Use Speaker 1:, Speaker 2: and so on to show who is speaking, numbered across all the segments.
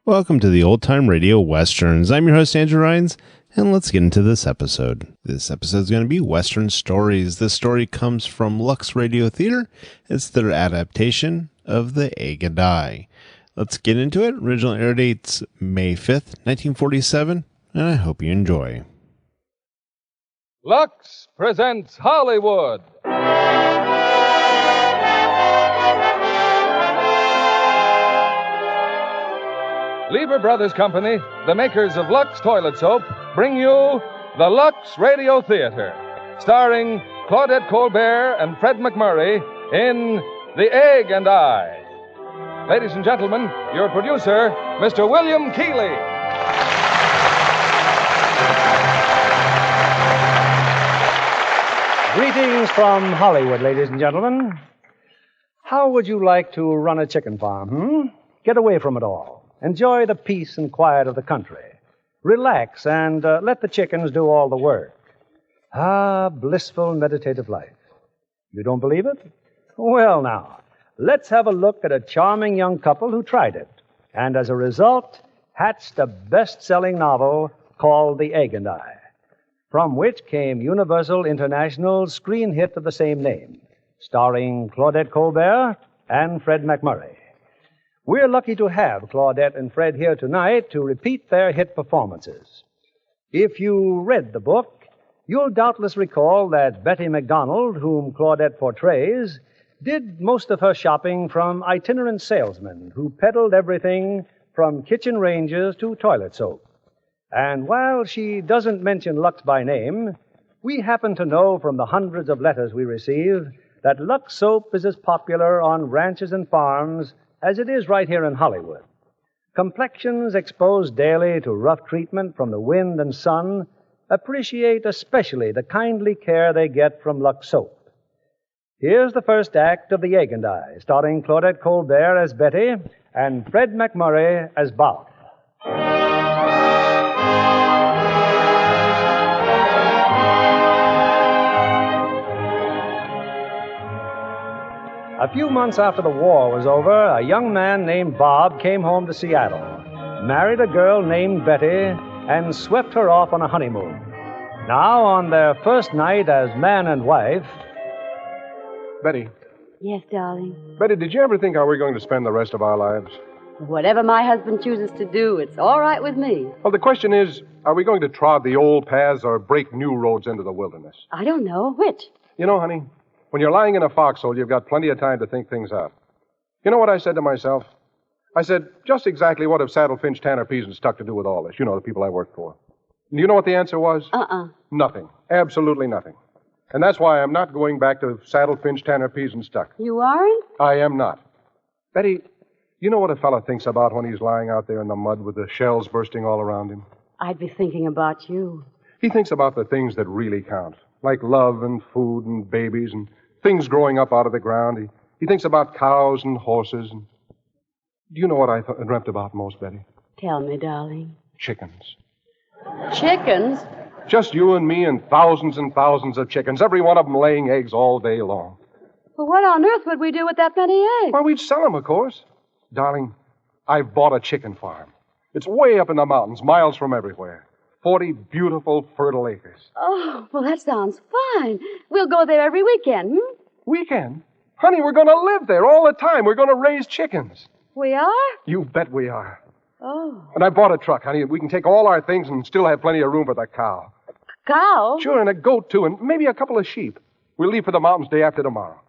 Speaker 1: Welcome to the Old Time Radio Westerns. I'm your host, Andrew Rhynes, and let's get into this episode. This episode is going to be Western Stories. This story comes from Lux Radio Theatre. It's their adaptation of The Egg and I. Let's get into it. Original air date's May 5th, 1947, and I hope you enjoy.
Speaker 2: Lux presents Hollywood. Lever Brothers Company, the makers of Lux Toilet Soap, bring you the Lux Radio Theatre, starring Claudette Colbert and Fred MacMurray in The Egg and I. Ladies and gentlemen, your producer, Mr. William Keighley.
Speaker 3: Greetings from Hollywood, ladies and gentlemen. How would you like to run a chicken farm, Get away from it all. Enjoy the peace and quiet of the country. Relax and let the chickens do all the work. Ah, blissful, meditative life. You don't believe it? Well, now, let's have a look at a charming young couple who tried it, and as a result, hatched a best-selling novel called The Egg and I, from which came Universal International's screen hit of the same name, starring Claudette Colbert and Fred MacMurray. We're lucky to have Claudette and Fred here tonight to repeat their hit performances. If you read the book, you'll doubtless recall that Betty MacDonald, whom Claudette portrays, did most of her shopping from itinerant salesmen who peddled everything from kitchen ranges to toilet soap. And while she doesn't mention Lux by name, we happen to know from the hundreds of letters we receive that Lux soap is as popular on ranches and farms as it is right here in Hollywood. Complexions exposed daily to rough treatment from the wind and sun appreciate especially the kindly care they get from Lux soap. Here's the first act of The Egg and I, starring Claudette Colbert as Betty and Fred MacMurray as Bob. A few months after the war was over, a young man named Bob came home to Seattle, married a girl named Betty, and swept her off on a honeymoon. Now, on their first night as man and wife...
Speaker 4: Betty.
Speaker 5: Yes, darling?
Speaker 4: Betty, did you ever think how we're going to spend the rest of our lives?
Speaker 5: Whatever my husband chooses to do, it's all right with me.
Speaker 4: Well, the question is, are we going to trod the old paths or break new roads into the wilderness?
Speaker 5: I don't know. Which?
Speaker 4: You know, honey, when you're lying in a foxhole, you've got plenty of time to think things out. You know what I said to myself? I said, just exactly what have Saddle, Finch, Tanner, Pease, and Stuck to do with all this? You know, the people I work for. Do you know what the answer was? Nothing. Absolutely nothing. And that's why I'm not going back to Saddle, Finch, Tanner, Pease, and Stuck.
Speaker 5: You aren't?
Speaker 4: I am not. Betty, you know what a fella thinks about when he's lying out there in the mud with the shells bursting all around him?
Speaker 5: I'd be thinking about you.
Speaker 4: He thinks about the things that really count, like love and food and babies and things growing up out of the ground. He thinks about cows and horses. And... Do you know what I dreamt about most, Betty?
Speaker 5: Tell me, darling.
Speaker 4: Chickens.
Speaker 5: Chickens?
Speaker 4: Just you and me and thousands of chickens, every one of them laying eggs all day long.
Speaker 5: Well, what on earth would we do with that many eggs?
Speaker 4: Well, we'd sell them, of course. Darling, I've bought a chicken farm. It's way up in the mountains, miles from everywhere. 40 beautiful, fertile acres.
Speaker 5: Oh, well, that sounds fine. We'll go there every weekend,
Speaker 4: Weekend? Honey, we're going to live there all the time. We're going to raise chickens.
Speaker 5: We are?
Speaker 4: You bet we are.
Speaker 5: Oh.
Speaker 4: And I bought a truck, honey. We can take all our things and still have plenty of room for the cow.
Speaker 5: Cow?
Speaker 4: Sure, and a goat, too, and maybe a couple of sheep. We'll leave for the mountains day after tomorrow.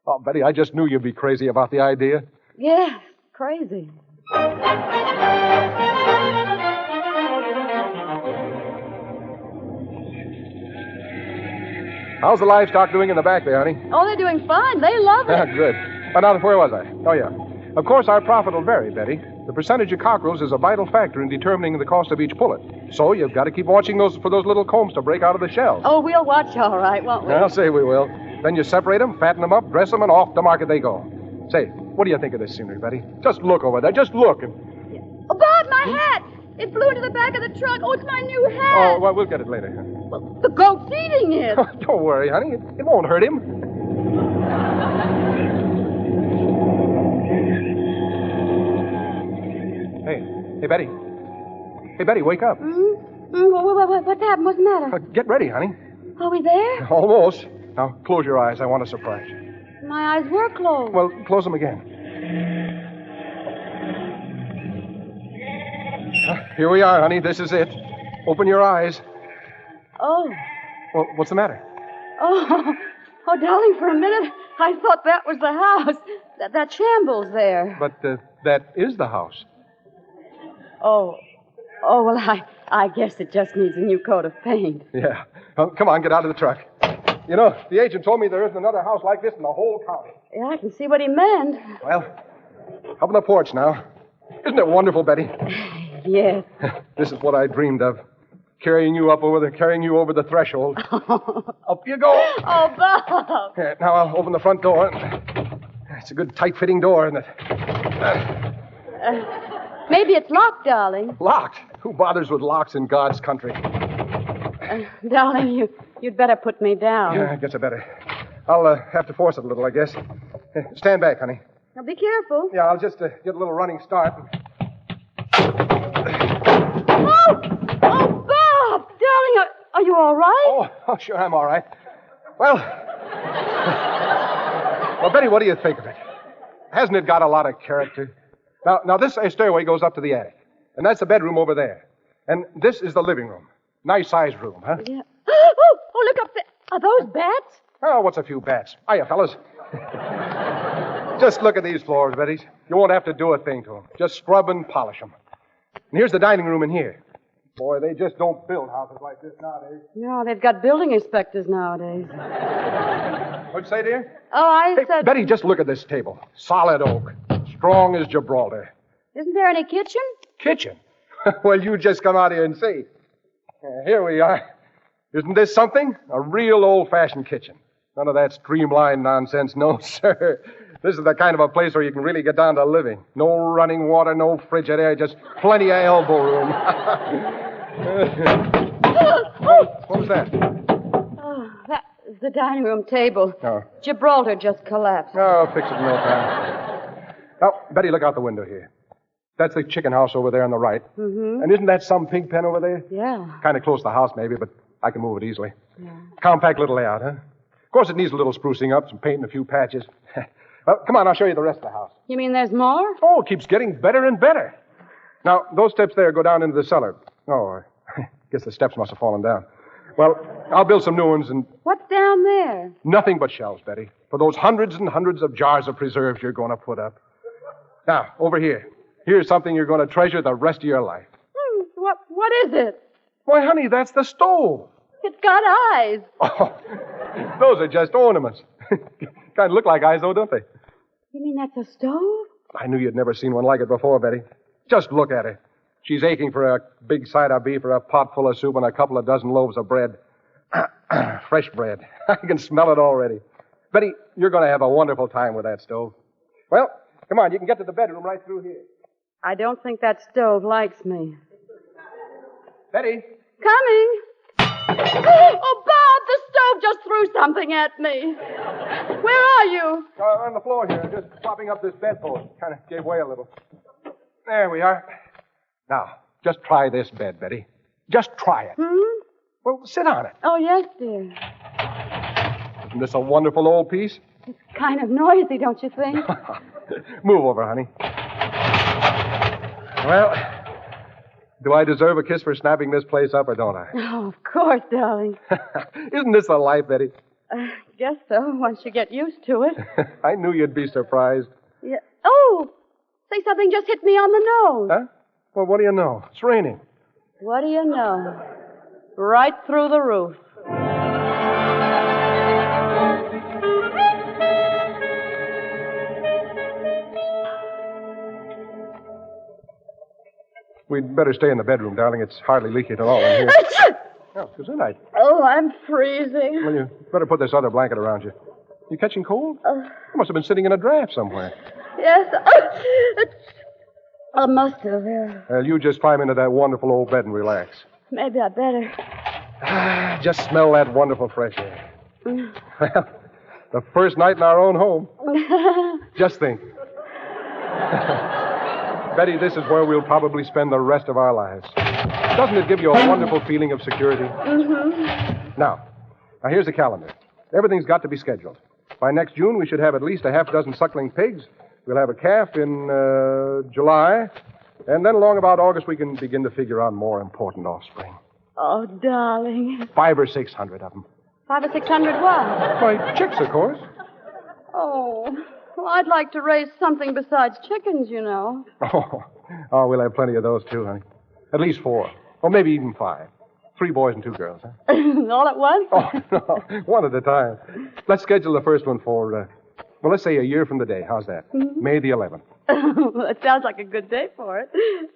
Speaker 4: Oh, Betty, I just knew you'd be crazy about the idea.
Speaker 5: Yeah, crazy.
Speaker 4: How's the livestock doing in the back there, honey?
Speaker 5: Oh, they're doing fine. They love it.
Speaker 4: Good. Oh, now, where was I? Oh, yeah. Of course, our profit will vary, Betty. The percentage of cockerels is a vital factor in determining the cost of each pullet. So you've got to keep watching for those little combs to break out of the shells.
Speaker 5: Oh, we'll watch all right, won't we?
Speaker 4: I'll say we will. Then you separate them, fatten them up, dress them, and off the market they go. Say, what do you think of this scenery, Betty? Just look over there. Just look.
Speaker 5: Oh, Bob, my hat! It flew into the back of the truck. Oh, it's my new hat.
Speaker 4: Oh, well, we'll get it later.
Speaker 5: Well, the goat's eating it.
Speaker 4: Don't worry, honey. It won't hurt him. Hey, Betty. Hey, Betty, wake up.
Speaker 5: What happened? What's the matter?
Speaker 4: Get ready, honey.
Speaker 5: Are we there?
Speaker 4: Almost. Now, close your eyes. I want to surprise you.
Speaker 5: My eyes were closed.
Speaker 4: Well, close them again. Here we are, honey. This is it. Open your eyes.
Speaker 5: Oh.
Speaker 4: Well, what's the matter?
Speaker 5: Oh, darling, for a minute, I thought that was the house. That shambles there.
Speaker 4: But that is the house.
Speaker 5: Oh, well, I guess it just needs a new coat of paint.
Speaker 4: Yeah. Well, come on, get out of the truck. You know, the agent told me there isn't another house like this in the whole county.
Speaker 5: Yeah, I can see what he meant.
Speaker 4: Well, up on the porch now. Isn't it wonderful, Betty?
Speaker 5: Yes.
Speaker 4: This is what I dreamed of. Carrying you over the threshold. Up you go.
Speaker 5: Oh, Bob.
Speaker 4: Yeah, now I'll open the front door. It's a good tight-fitting door, isn't it?
Speaker 5: Maybe it's locked, darling.
Speaker 4: Locked? Who bothers with locks in God's country?
Speaker 5: Darling, you'd better put me down.
Speaker 4: Yeah, I guess I better. I'll have to force it a little, I guess. Stand back, honey.
Speaker 5: Now, be careful.
Speaker 4: Yeah, I'll just get a little running start.
Speaker 5: Oh, Bob! Darling, are you all right?
Speaker 4: Oh, sure, I'm all right. Well, Betty, what do you think of it? Hasn't it got a lot of character? Now, this stairway goes up to the attic. And that's the bedroom over there. And this is the living room. Nice-sized room, huh?
Speaker 5: Yeah. Oh, look up there. Are those bats?
Speaker 4: Oh, what's a few bats? Hiya, fellas. Just look at these floors, Betty. You won't have to do a thing to them. Just scrub and polish them. And here's the dining room in here. Boy, they just don't build houses like this nowadays.
Speaker 5: No, they've got building inspectors nowadays.
Speaker 4: What'd you say, dear?
Speaker 5: Oh, I said...
Speaker 4: Betty, just look at this table. Solid oak. Strong as Gibraltar.
Speaker 5: Isn't there any kitchen?
Speaker 4: Kitchen? Well, you just come out here and see. Here we are. Isn't this something? A real old-fashioned kitchen. None of that streamlined nonsense. No, sir. This is the kind of a place where you can really get down to living. No running water, no frigid air, just plenty of elbow room. What was that?
Speaker 5: Oh, that is the dining room table.
Speaker 4: Oh.
Speaker 5: Gibraltar just collapsed.
Speaker 4: Oh, I'll fix it in no time. Now, Betty, look out the window here. That's the chicken house over there on the right.
Speaker 5: Mm-hmm.
Speaker 4: And isn't that some pig pen over there?
Speaker 5: Yeah.
Speaker 4: Kind of close to the house, maybe, but I can move it easily.
Speaker 5: Yeah.
Speaker 4: Compact little layout, huh? Of course, it needs a little sprucing up, some paint and a few patches. Well, come on, I'll show you the rest of the house.
Speaker 5: You mean there's more?
Speaker 4: Oh, it keeps getting better and better. Now, those steps there go down into the cellar. Oh, I guess the steps must have fallen down. Well, I'll build some new ones and...
Speaker 5: What's down there?
Speaker 4: Nothing but shelves, Betty, for those hundreds and hundreds of jars of preserves you're going to put up. Now, over here. Here's something you're going to treasure the rest of your life.
Speaker 5: What is it?
Speaker 4: Why, honey, that's the stove.
Speaker 5: It's got eyes.
Speaker 4: Oh, those are just ornaments. Kind of look like eyes, though, don't they?
Speaker 5: You mean that's a stove?
Speaker 4: I knew you'd never seen one like it before, Betty. Just look at her. She's aching for a big side of beef or a pot full of soup and a couple of dozen loaves of bread. Fresh bread. I can smell it already. Betty, you're going to have a wonderful time with that stove. Well, come on, you can get to the bedroom right through here.
Speaker 5: I don't think that stove likes me.
Speaker 4: Betty?
Speaker 5: Coming. Oh, Bob, the stove just threw something at me. Where are you?
Speaker 4: On the floor here, just propping up this bedpost. Kind of gave way a little. There we are. Now, just try this bed, Betty. Just try it.
Speaker 5: Hmm?
Speaker 4: Well, sit on it.
Speaker 5: Oh, yes, dear.
Speaker 4: Isn't this a wonderful old piece?
Speaker 5: It's kind of noisy, don't you think?
Speaker 4: Move over, honey. Well, do I deserve a kiss for snapping this place up, or don't I?
Speaker 5: Oh, of course, darling.
Speaker 4: Isn't this the life, Betty?
Speaker 5: Guess so, once you get used to it.
Speaker 4: I knew you'd be surprised.
Speaker 5: Yeah. Oh, say something just hit me on the nose.
Speaker 4: Huh? Well, what do you know? It's raining.
Speaker 5: What do you know? Right through the roof.
Speaker 4: We'd better stay in the bedroom, darling. It's hardly leaky at all in here. Oh, it's good night.
Speaker 5: Oh, I'm freezing.
Speaker 4: Well, you better put this other blanket around you. You catching cold? You must have been sitting in a draft somewhere.
Speaker 5: Yes. I must have, yeah.
Speaker 4: Well, you just climb into that wonderful old bed and relax.
Speaker 5: Maybe I better.
Speaker 4: Just smell that wonderful fresh air. Well, the first night in our own home. Just think. Betty, this is where we'll probably spend the rest of our lives. Doesn't it give you a wonderful feeling of security?
Speaker 5: Mm-hmm.
Speaker 4: Now, here's the calendar. Everything's got to be scheduled. By next June, we should have at least a half dozen suckling pigs. We'll have a calf in July. And then along about August, we can begin to figure out more important offspring.
Speaker 5: Oh, darling.
Speaker 4: 500 or 600 of them.
Speaker 5: 500 or 600 what?
Speaker 4: Why, chicks, of course.
Speaker 5: Oh, well, I'd like to raise something besides chickens, you know.
Speaker 4: Oh, we'll have plenty of those, too, honey. At least 4. Or maybe even 5. 3 boys and 2 girls, huh?
Speaker 5: All at once?
Speaker 4: Oh, no. One at a time. Let's schedule the first one for, well, let's say a year from the day. How's that?
Speaker 5: Mm-hmm.
Speaker 4: May the 11th.
Speaker 5: That sounds like a good day for it.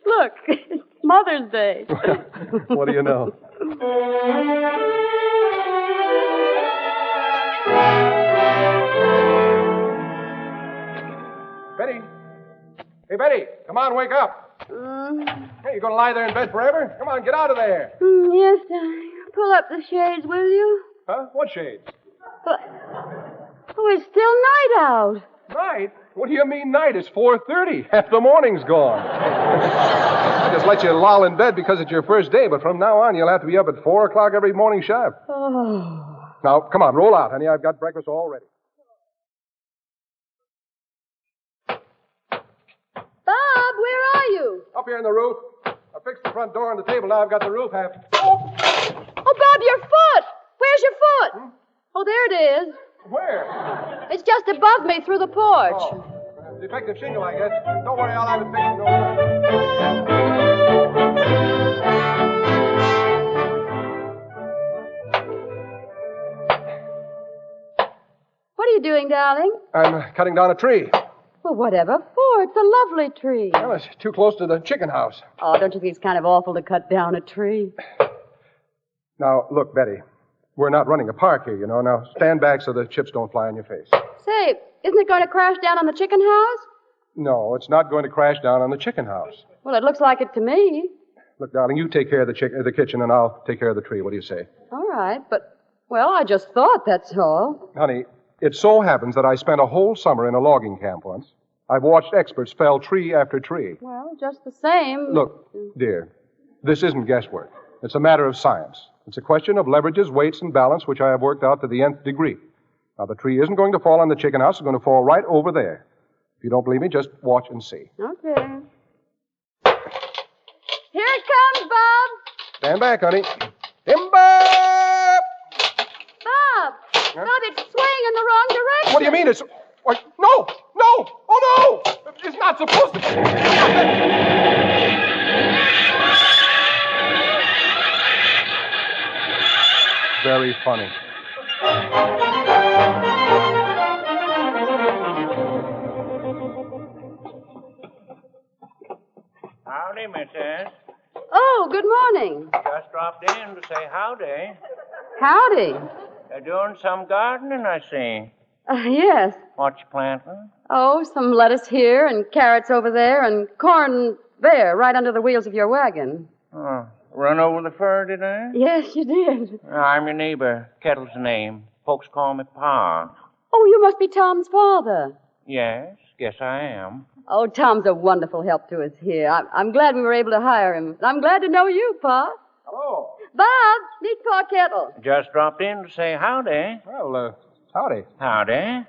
Speaker 5: Look, it's Mother's Day.
Speaker 4: What do you know? Betty. Hey, Betty, come on, wake up. Hey, you going to lie there in bed forever? Come on, get out of there.
Speaker 5: Yes, darling. Pull up the shades, will you?
Speaker 4: Huh? What shades?
Speaker 5: Oh, it's still night out.
Speaker 4: Night? What do you mean night? It's 4:30. Half the morning's gone. I just let you loll in bed because it's your first day, but from now on, you'll have to be up at 4 o'clock every morning sharp.
Speaker 5: Oh.
Speaker 4: Now, come on, roll out, honey. I've got breakfast all ready.
Speaker 5: Bob, where are you?
Speaker 4: Up here in the roof. I fixed the front door and the table. Now I've got the roof half.
Speaker 5: Oh, Bob, your foot. Where's your foot? Oh, there it is.
Speaker 4: Where?
Speaker 5: It's just above me through the porch.
Speaker 4: Oh, defective shingle, I guess. Don't worry, I'll have it fixed. Don't worry.
Speaker 5: What are you doing, darling?
Speaker 4: I'm cutting down a tree.
Speaker 5: Well, whatever for. It's a lovely tree.
Speaker 4: Well, it's too close to the chicken house.
Speaker 5: Oh, don't you think it's kind of awful to cut down a tree?
Speaker 4: Now, look, Betty. We're not running a park here, you know. Now, stand back so the chips don't fly in your face.
Speaker 5: Say, isn't it going to crash down on the chicken house?
Speaker 4: No, it's not going to crash down on the chicken house.
Speaker 5: Well, it looks like it to me.
Speaker 4: Look, darling, you take care of the kitchen, and I'll take care of the tree. What do you say?
Speaker 5: All right, but, well, I just thought, that's all.
Speaker 4: Honey, it so happens that I spent a whole summer in a logging camp once. I've watched experts fell tree after tree.
Speaker 5: Well, just the same.
Speaker 4: Look, dear, this isn't guesswork. It's a matter of science. It's a question of leverages, weights, and balance, which I have worked out to the nth degree. Now, the tree isn't going to fall on the chicken house. It's going to fall right over there. If you don't believe me, just watch and see.
Speaker 5: Okay. Here it comes, Bob.
Speaker 4: Stand back, honey. Timber!
Speaker 5: Bob!
Speaker 4: Huh?
Speaker 5: Bob, it's swaying in the wrong direction.
Speaker 4: What do you mean it's... What? No! No! Oh, no! It's not supposed to... Very funny.
Speaker 6: Howdy, Mrs.
Speaker 5: Oh, good morning.
Speaker 6: Just dropped in to say howdy.
Speaker 5: Howdy.
Speaker 6: You're doing some gardening, I see.
Speaker 5: Yes.
Speaker 6: What you planting?
Speaker 5: Oh, some lettuce here and carrots over there and corn there, right under the wheels of your wagon.
Speaker 6: Oh, run over the fur, did I?
Speaker 5: Yes, you did.
Speaker 6: I'm your neighbor. Kettle's the name. Folks call me Pa.
Speaker 5: Oh, you must be Tom's father.
Speaker 6: Yes, guess I am.
Speaker 5: Oh, Tom's a wonderful help to us here. I'm glad we were able to hire him. I'm glad to know you, Pa.
Speaker 4: Hello.
Speaker 5: Bob, meet Pa Kettle.
Speaker 6: Just dropped in to say howdy.
Speaker 4: Well, howdy.
Speaker 6: Howdy.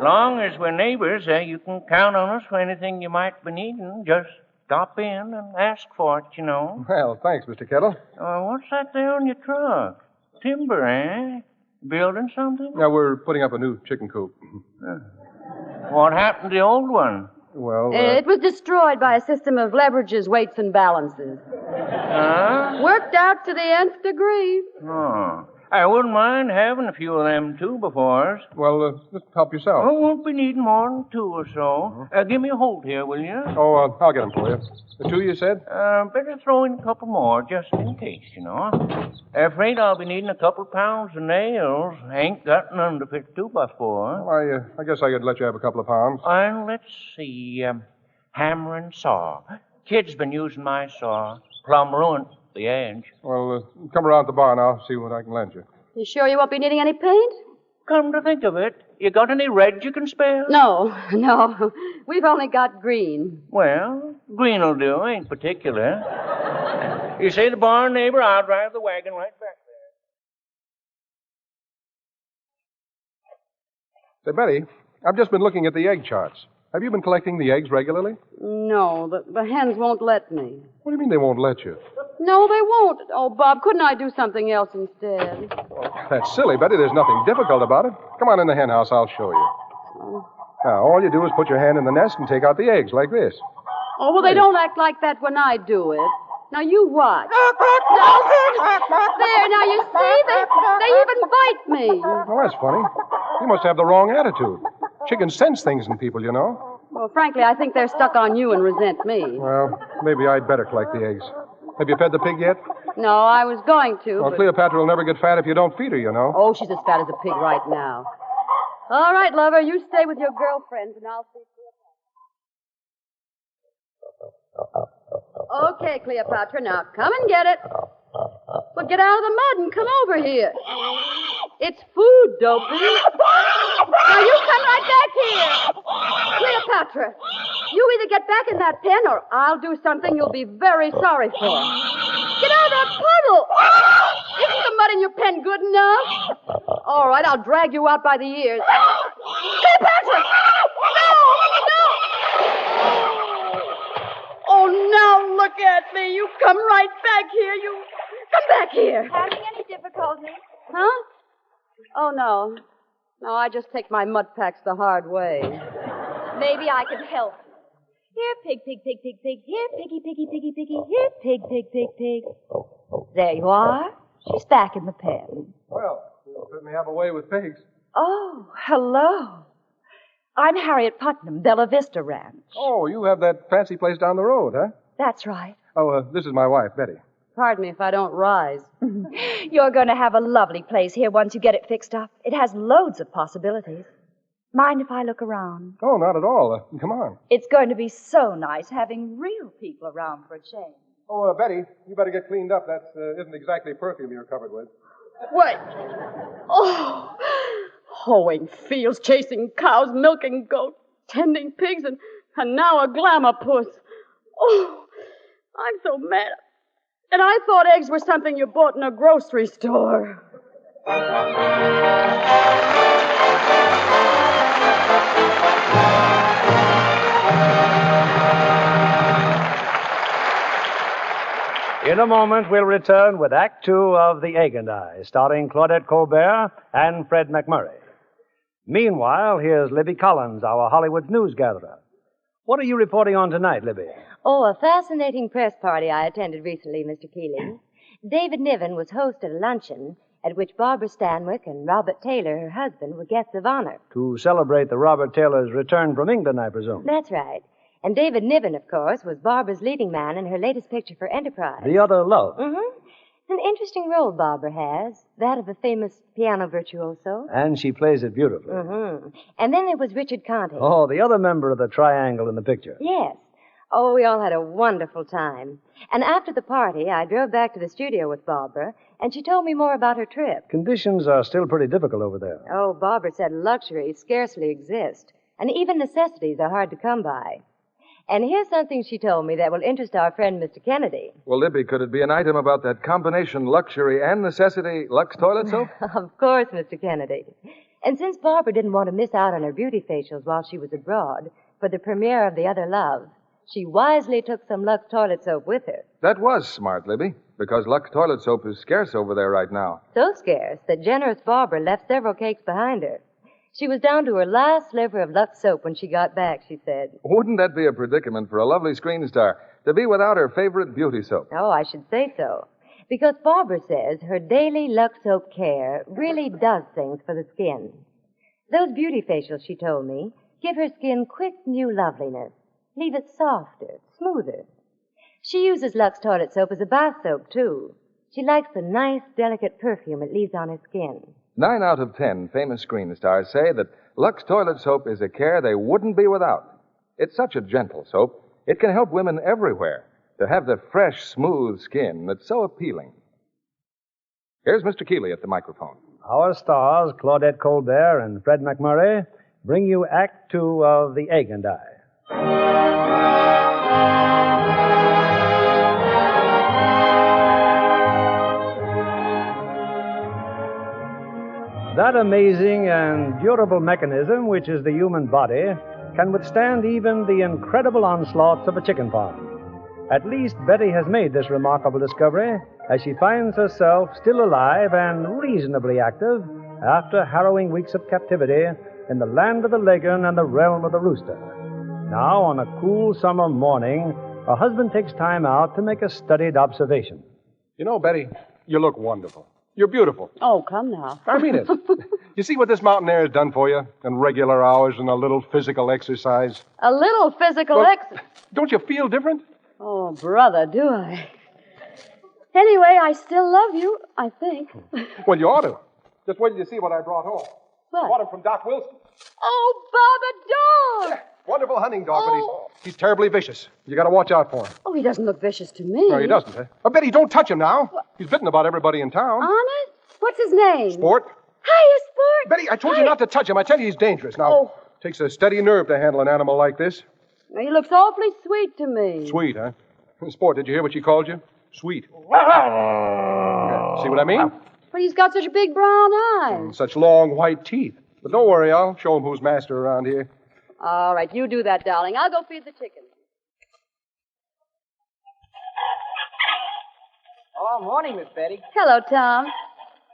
Speaker 6: Long as we're neighbors, you can count on us for anything you might be needing. Just stop in and ask for it, you know.
Speaker 4: Well, thanks, Mr. Kettle.
Speaker 6: What's that there on your truck? Timber, eh? Building something?
Speaker 4: Now, we're putting up a new chicken coop.
Speaker 6: What happened to the old one?
Speaker 4: Well,
Speaker 5: It was destroyed by a system of leverages, weights, and balances.
Speaker 6: Huh?
Speaker 5: Worked out to the nth degree.
Speaker 6: Oh. I wouldn't mind having a few of them, too, before us.
Speaker 4: well, just help yourself.
Speaker 6: Oh, won't be needing more than 2 or so. Give me a hold here, will you?
Speaker 4: Oh, I'll get them for you. The 2 you said?
Speaker 6: Better throw in a couple more, just in case, you know. Afraid I'll be needing a couple pounds of nails. Ain't got none to fit 2x4.
Speaker 4: Well, I guess I could let you have a couple of pounds.
Speaker 6: And let's see, hammer and saw. Kid's been using my saw. Plumb ruined the edge.
Speaker 4: Well, come around the bar and I'll see what I can lend you.
Speaker 5: You sure you won't be needing any paint?
Speaker 6: Come to think of it, you got any red you can spare?
Speaker 5: No. We've only got green.
Speaker 6: Well, green'll do, ain't particular. You see the barn, neighbor? I'll drive the wagon right back there.
Speaker 4: Say, Betty, I've just been looking at the egg charts. Have you been collecting the eggs regularly?
Speaker 5: No, the hens won't let me.
Speaker 4: What do you mean they won't let you?
Speaker 5: No, they won't. Oh, Bob, couldn't I do something else instead?
Speaker 4: That's silly, Betty. There's nothing difficult about it. Come on in the hen house. I'll show you. Now, all you do is put your hand in the nest and take out the eggs like this.
Speaker 5: Oh, well, they don't act like that when I do it. Now, you watch. There, now, you see? They even bite me.
Speaker 4: Well, that's funny. You must have the wrong attitude. Chickens sense things in people, you know.
Speaker 5: Well, frankly, I think they're stuck on you and resent me.
Speaker 4: Well, maybe I'd better collect the eggs. Have you fed the pig yet?
Speaker 5: No, I was going to.
Speaker 4: Well,
Speaker 5: but...
Speaker 4: Cleopatra will never get fat if you don't feed her, you know.
Speaker 5: Oh, she's as fat as a pig right now. All right, lover, you stay with your girlfriends, and I'll see Cleopatra. Okay, Cleopatra, now come and get it. Well, get out of the mud and come over here. It's food, Dopey. Now, you come right back here. Cleopatra, you either get back in that pen or I'll do something you'll be very sorry for. Get out of that puddle. Isn't the mud in your pen good enough? All right, I'll drag you out by the ears. Cleopatra! No! Oh, now look at me. You come right back here. You come back here.
Speaker 7: Having any difficulty?
Speaker 5: Huh? Oh, no. No, I just take my mud packs the hard way.
Speaker 7: Maybe I can help. Here, pig, pig, pig, pig, pig. Here, piggy, piggy, piggy, piggy. Here, pig, pig, pig, pig. There you are. She's back in the pen.
Speaker 4: Well, you certainly have a way with pigs.
Speaker 7: Oh, hello. I'm Harriet Putnam, Bella Vista Ranch.
Speaker 4: Oh, you have that fancy place down the road, huh?
Speaker 7: That's right.
Speaker 4: Oh, this is my wife, Betty.
Speaker 5: Pardon me if I don't rise.
Speaker 7: You're going to have a lovely place here once you get it fixed up. It has loads of possibilities. Mind if I look around?
Speaker 4: Oh, not at all. Come on.
Speaker 7: It's going to be so nice having real people around for a change.
Speaker 4: Oh, Betty, you better get cleaned up. That isn't exactly perfume you're covered with.
Speaker 5: What? Oh, hoeing fields, chasing cows, milking goats, tending pigs, and now a glamour puss. Oh, I'm so mad. And I thought eggs were something you bought in a grocery store.
Speaker 3: In a moment, we'll return with Act Two of The Egg and I, starring Claudette Colbert and Fred MacMurray. Meanwhile, here's Libby Collins, our Hollywood news gatherer. What are you reporting on tonight, Libby?
Speaker 8: Oh, a fascinating press party I attended recently, Mr. Keighley. David Niven was host at a luncheon at which Barbara Stanwyck and Robert Taylor, her husband, were guests of honor.
Speaker 3: To celebrate the Robert Taylor's return from England, I presume.
Speaker 8: That's right. And David Niven, of course, was Barbara's leading man in her latest picture for Enterprise.
Speaker 3: The Other Love.
Speaker 8: Mm-hmm. An interesting role Barbara has, that of a famous piano virtuoso.
Speaker 3: And she plays it beautifully.
Speaker 8: Mm-hmm. And then there was Richard Conte.
Speaker 3: Oh, the other member of the triangle in the picture.
Speaker 8: Yes. Oh, we all had a wonderful time. And after the party, I drove back to the studio with Barbara, and she told me more about her trip.
Speaker 3: Conditions are still pretty difficult over there.
Speaker 8: Oh, Barbara said luxuries scarcely exist, and even necessities are hard to come by. And here's something she told me that will interest our friend, Mr. Kennedy.
Speaker 2: Well, Libby, could it be an item about that combination luxury and necessity Lux toilet soap?
Speaker 8: Of course, Mr. Kennedy. And since Barbara didn't want to miss out on her beauty facials while she was abroad for the premiere of The Other Love, she wisely took some Lux toilet soap with her.
Speaker 2: That was smart, Libby, because Lux toilet soap is scarce over there right now.
Speaker 8: So scarce that generous Barbara left several cakes behind her. She was down to her last sliver of Lux soap when she got back, she said.
Speaker 2: Wouldn't that be a predicament for a lovely screen star, to be without her favorite beauty soap?
Speaker 8: Oh, I should say so. Because Barbara says her daily Lux soap care really does things for the skin. Those beauty facials, she told me, give her skin quick new loveliness. Leave it softer, smoother. She uses Lux toilet soap as a bath soap, too. She likes the nice, delicate perfume it leaves on her skin.
Speaker 2: 9 out of 10 famous screen stars say that Lux toilet soap is a care they wouldn't be without. It's such a gentle soap, it can help women everywhere to have the fresh, smooth skin that's so appealing. Here's Mr. Keighley at the microphone.
Speaker 3: our stars, Claudette Colbert and Fred MacMurray, bring you Act Two of The Egg and I. That amazing and durable mechanism, which is the human body, can withstand even the incredible onslaughts of a chicken farm. At least Betty has made this remarkable discovery as she finds herself still alive and reasonably active after harrowing weeks of captivity in the land of the leghorn and the realm of the rooster. Now, on a cool summer morning, her husband takes time out to make a studied observation.
Speaker 4: You know, Betty, you look wonderful. You're beautiful.
Speaker 5: Oh, come now.
Speaker 4: I mean it. You see what this mountain air has done for you? And regular hours and a little physical exercise.
Speaker 5: A little physical exercise.
Speaker 4: Don't you feel different?
Speaker 5: Oh, brother, do I? Anyway, I still love you, I think.
Speaker 4: Well, you ought to. Just wait till you see what I brought home.
Speaker 5: What?
Speaker 4: I bought him from Doc Wilson.
Speaker 5: Oh, Bob, a dog!
Speaker 4: Wonderful hunting dog, but he's terribly vicious. You got to watch out for him.
Speaker 5: Oh, he doesn't look vicious to me.
Speaker 4: No, he doesn't, huh? Oh, Betty, don't touch him now. What? He's bitten about everybody in town.
Speaker 5: Honest? What's his name?
Speaker 4: Sport.
Speaker 5: Hiya, Sport.
Speaker 4: Betty, I told you not to touch him. I tell you he's dangerous. Now, takes a steady nerve to handle an animal like this.
Speaker 5: He looks awfully sweet to me.
Speaker 4: Sweet, huh? Sport, did you hear what she called you? Sweet. Yeah, see what I mean?
Speaker 5: But he's got such big brown eyes.
Speaker 4: And such long white teeth. But don't worry, I'll show him who's master around here.
Speaker 5: All right, you do that, darling. I'll go feed the chickens.
Speaker 9: Oh, morning, Miss Betty.
Speaker 5: Hello, Tom.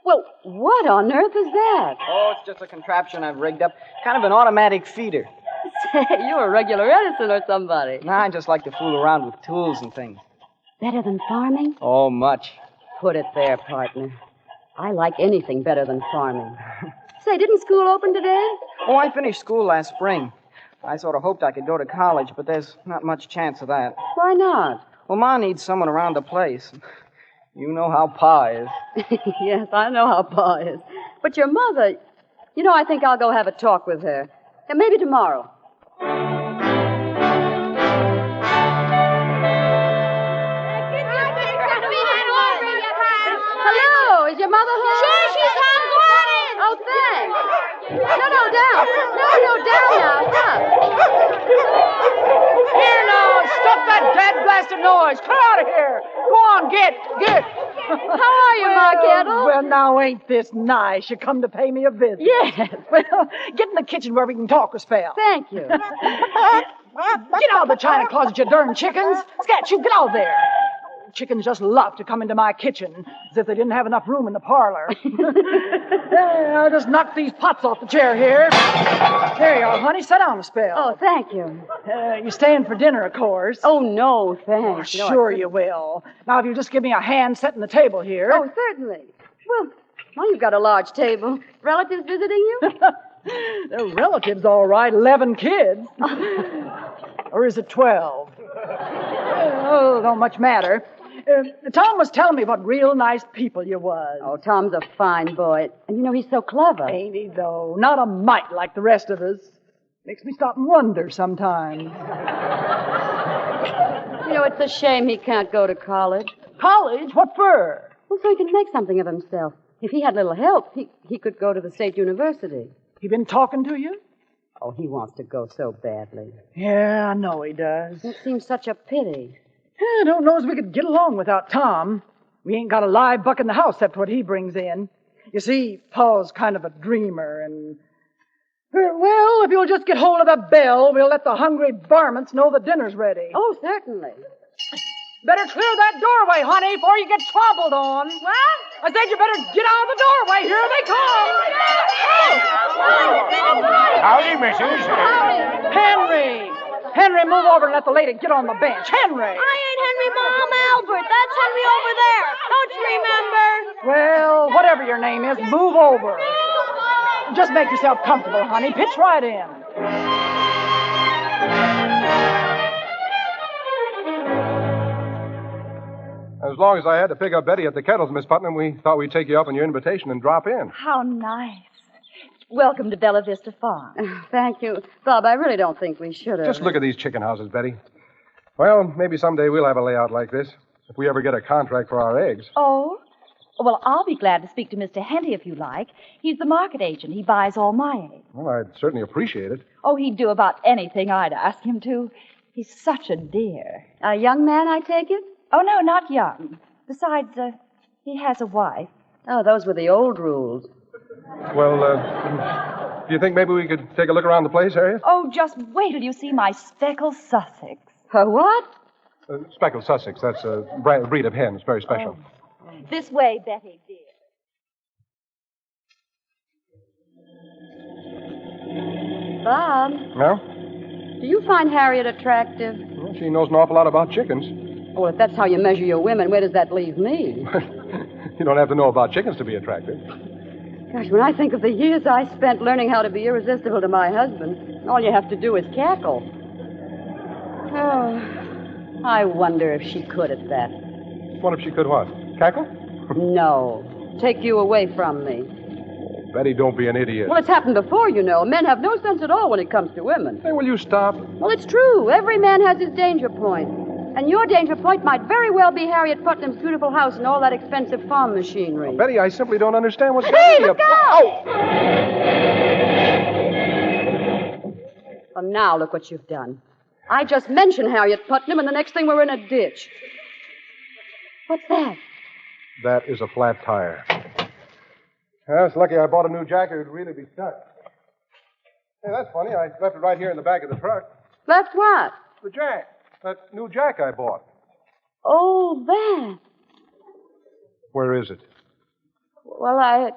Speaker 5: Well, what on earth is that?
Speaker 9: Oh, it's just a contraption I've rigged up. Kind of an automatic feeder.
Speaker 5: Say, you're a regular Edison or somebody.
Speaker 9: Nah, I just like to fool around with tools and things.
Speaker 5: Better than farming?
Speaker 9: Oh, much.
Speaker 5: Put it there, partner. I like anything better than farming. Say, didn't school open today?
Speaker 9: Oh, I finished school last spring. I sort of hoped I could go to college, but there's not much chance of that.
Speaker 5: Why not?
Speaker 9: Well, Ma needs someone around the place. You know how Pa is.
Speaker 5: Yes, I know how Pa is. But your mother... You know, I think I'll go have a talk with her. And maybe tomorrow. Hello, is your mother home?
Speaker 7: Sure, she's home. Go on in.
Speaker 5: Oh, thanks. No, down. No, down now. Stop.
Speaker 10: Here now, stop that dead-blasted noise. Come out of here. Go on, get.
Speaker 5: How are you, Ma Kettle?
Speaker 10: Well, now, ain't this nice? You come to pay me a visit.
Speaker 5: Yes.
Speaker 10: Well, get in the kitchen where we can talk a spell.
Speaker 5: Thank you.
Speaker 10: Get out of the china closet, you darn chickens. Scat, you get out there. Chickens just love to come into my kitchen as if they didn't have enough room in the parlor. I'll just knock these pots off the chair here. There you are, honey. Sit down a spell.
Speaker 5: Oh, thank you.
Speaker 10: You're staying for dinner, of course.
Speaker 5: Oh, no, thanks.
Speaker 10: Oh, sure you will. Now, if you'll just give me a hand setting the table here.
Speaker 5: Oh, certainly. Well, you've got a large table. Relatives visiting you?
Speaker 10: They're relatives, all right. 11 kids. Or is it 12? Oh, don't much matter. Tom was telling me what real nice people you was.
Speaker 5: Oh, Tom's a fine boy. And you know, he's so clever.
Speaker 10: Ain't he, though? Not a mite like the rest of us. Makes me stop and wonder sometimes.
Speaker 5: You know, it's a shame he can't go to college.
Speaker 10: College? What for?
Speaker 5: Well, so he can make something of himself. If he had little help, he could go to the state university.
Speaker 10: He been talking to you?
Speaker 5: Oh, he wants to go so badly.
Speaker 10: Yeah, I know he does.
Speaker 5: It seems such a pity.
Speaker 10: I don't know as we could get along without Tom. We ain't got a live buck in the house except what he brings in. You see, Pa's kind of a dreamer, and... Well, if you'll just get hold of the bell, we'll let the hungry varmints know the dinner's ready.
Speaker 5: Oh, certainly.
Speaker 10: Better clear that doorway, honey, before you get trampled on.
Speaker 5: What?
Speaker 10: I said you better get out of the doorway. Here they come.
Speaker 6: Howdy, missus.
Speaker 10: Henry, move over and let the lady get on the bench. Henry.
Speaker 7: I ain't Henry, Ma. I'm Albert. That's Henry over there. Don't you remember?
Speaker 10: Well, whatever your name is, move over. Just make yourself comfortable, honey. Pitch right in.
Speaker 4: As long as I had to pick up Betty at the kettles, Miss Putnam, we thought we'd take you up on your invitation and drop in.
Speaker 7: How nice. Welcome to Bella Vista Farm.
Speaker 5: Thank you. Bob, I really don't think we should have.
Speaker 4: Just look at these chicken houses, Betty. Well, maybe someday we'll have a layout like this, if we ever get a contract for our eggs.
Speaker 7: Oh? Well, I'll be glad to speak to Mr. Henty if you like. He's the market agent. He buys all my eggs.
Speaker 4: Well, I'd certainly appreciate it.
Speaker 7: Oh, he'd do about anything I'd ask him to. He's such a dear.
Speaker 5: A young man, I take it?
Speaker 7: Oh, no, not young. Besides, he has a wife.
Speaker 5: Oh, those were the old rules.
Speaker 4: Well, do you think maybe we could take a look around the place, Harriet?
Speaker 7: Oh, just wait till you see my speckled Sussex.
Speaker 5: For what?
Speaker 4: Speckled Sussex. That's a breed of hen. It's very special.
Speaker 7: Oh. This way, Betty, dear.
Speaker 5: Bob,
Speaker 4: Well,
Speaker 5: do you find Harriet attractive?
Speaker 4: she knows an awful lot about chickens.
Speaker 5: Well, if that's how you measure your women, where does that leave me?
Speaker 4: You don't have to know about chickens to be attractive.
Speaker 5: Gosh, when I think of the years I spent learning how to be irresistible to my husband, all you have to do is cackle. Oh, I wonder if she could at that.
Speaker 4: What if she could what? Cackle?
Speaker 5: No. Take you away from me.
Speaker 4: Oh, Betty, don't be an idiot.
Speaker 5: Well, it's happened before, you know. Men have no sense at all when it comes to women.
Speaker 4: Hey, will you stop?
Speaker 5: Well, it's true. Every man has his danger point. And your danger point might very well be Harriet Putnam's beautiful house and all that expensive farm machinery.
Speaker 4: Betty, I simply don't understand what's
Speaker 5: Hey,
Speaker 4: going on.
Speaker 5: look out! Well, now look what you've done. I just mentioned Harriet Putnam, and the next thing we're in a ditch. What's that?
Speaker 4: That is a flat tire. Yeah, it's lucky I bought a new jack or it'd really be stuck. Hey, that's funny. I left it right here in the back of the truck.
Speaker 5: Left what?
Speaker 4: The jack. That new jack I bought.
Speaker 5: Oh, that.
Speaker 4: Where is it?
Speaker 5: Well, I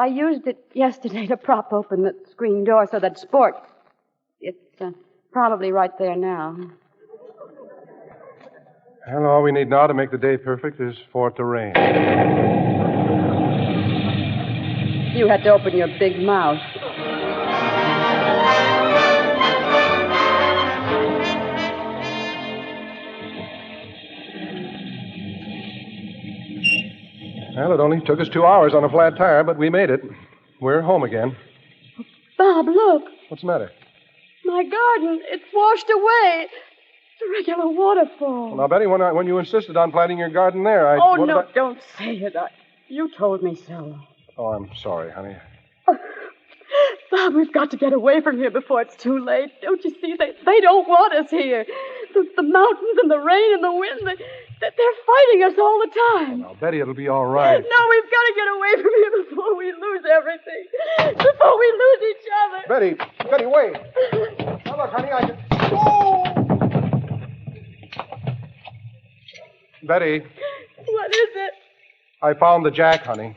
Speaker 5: used it yesterday to prop open the screen door so that Sport... It's probably right there now.
Speaker 4: Well, all we need now to make the day perfect is for it to rain.
Speaker 5: You had to open your big mouth.
Speaker 4: Well, it only took us 2 hours on a flat tire, but we made it. We're home again.
Speaker 5: Bob, look.
Speaker 4: What's the matter?
Speaker 5: My garden. It's washed away. It's a regular waterfall.
Speaker 4: Well, now, Betty, when you insisted on planting your garden there,
Speaker 5: Don't say it. You told me so.
Speaker 4: Oh, I'm sorry, honey.
Speaker 5: Bob, we've got to get away from here before it's too late. Don't you see? They don't want us here. The mountains and the rain and the wind, they're fighting us all the time.
Speaker 4: Now, Betty, it'll be all right.
Speaker 5: No, we've got to get away from here before we lose everything. Before we lose each other.
Speaker 4: Betty, wait. Now, look, honey, I can... Oh! Betty.
Speaker 5: What is it?
Speaker 4: I found the jack, honey.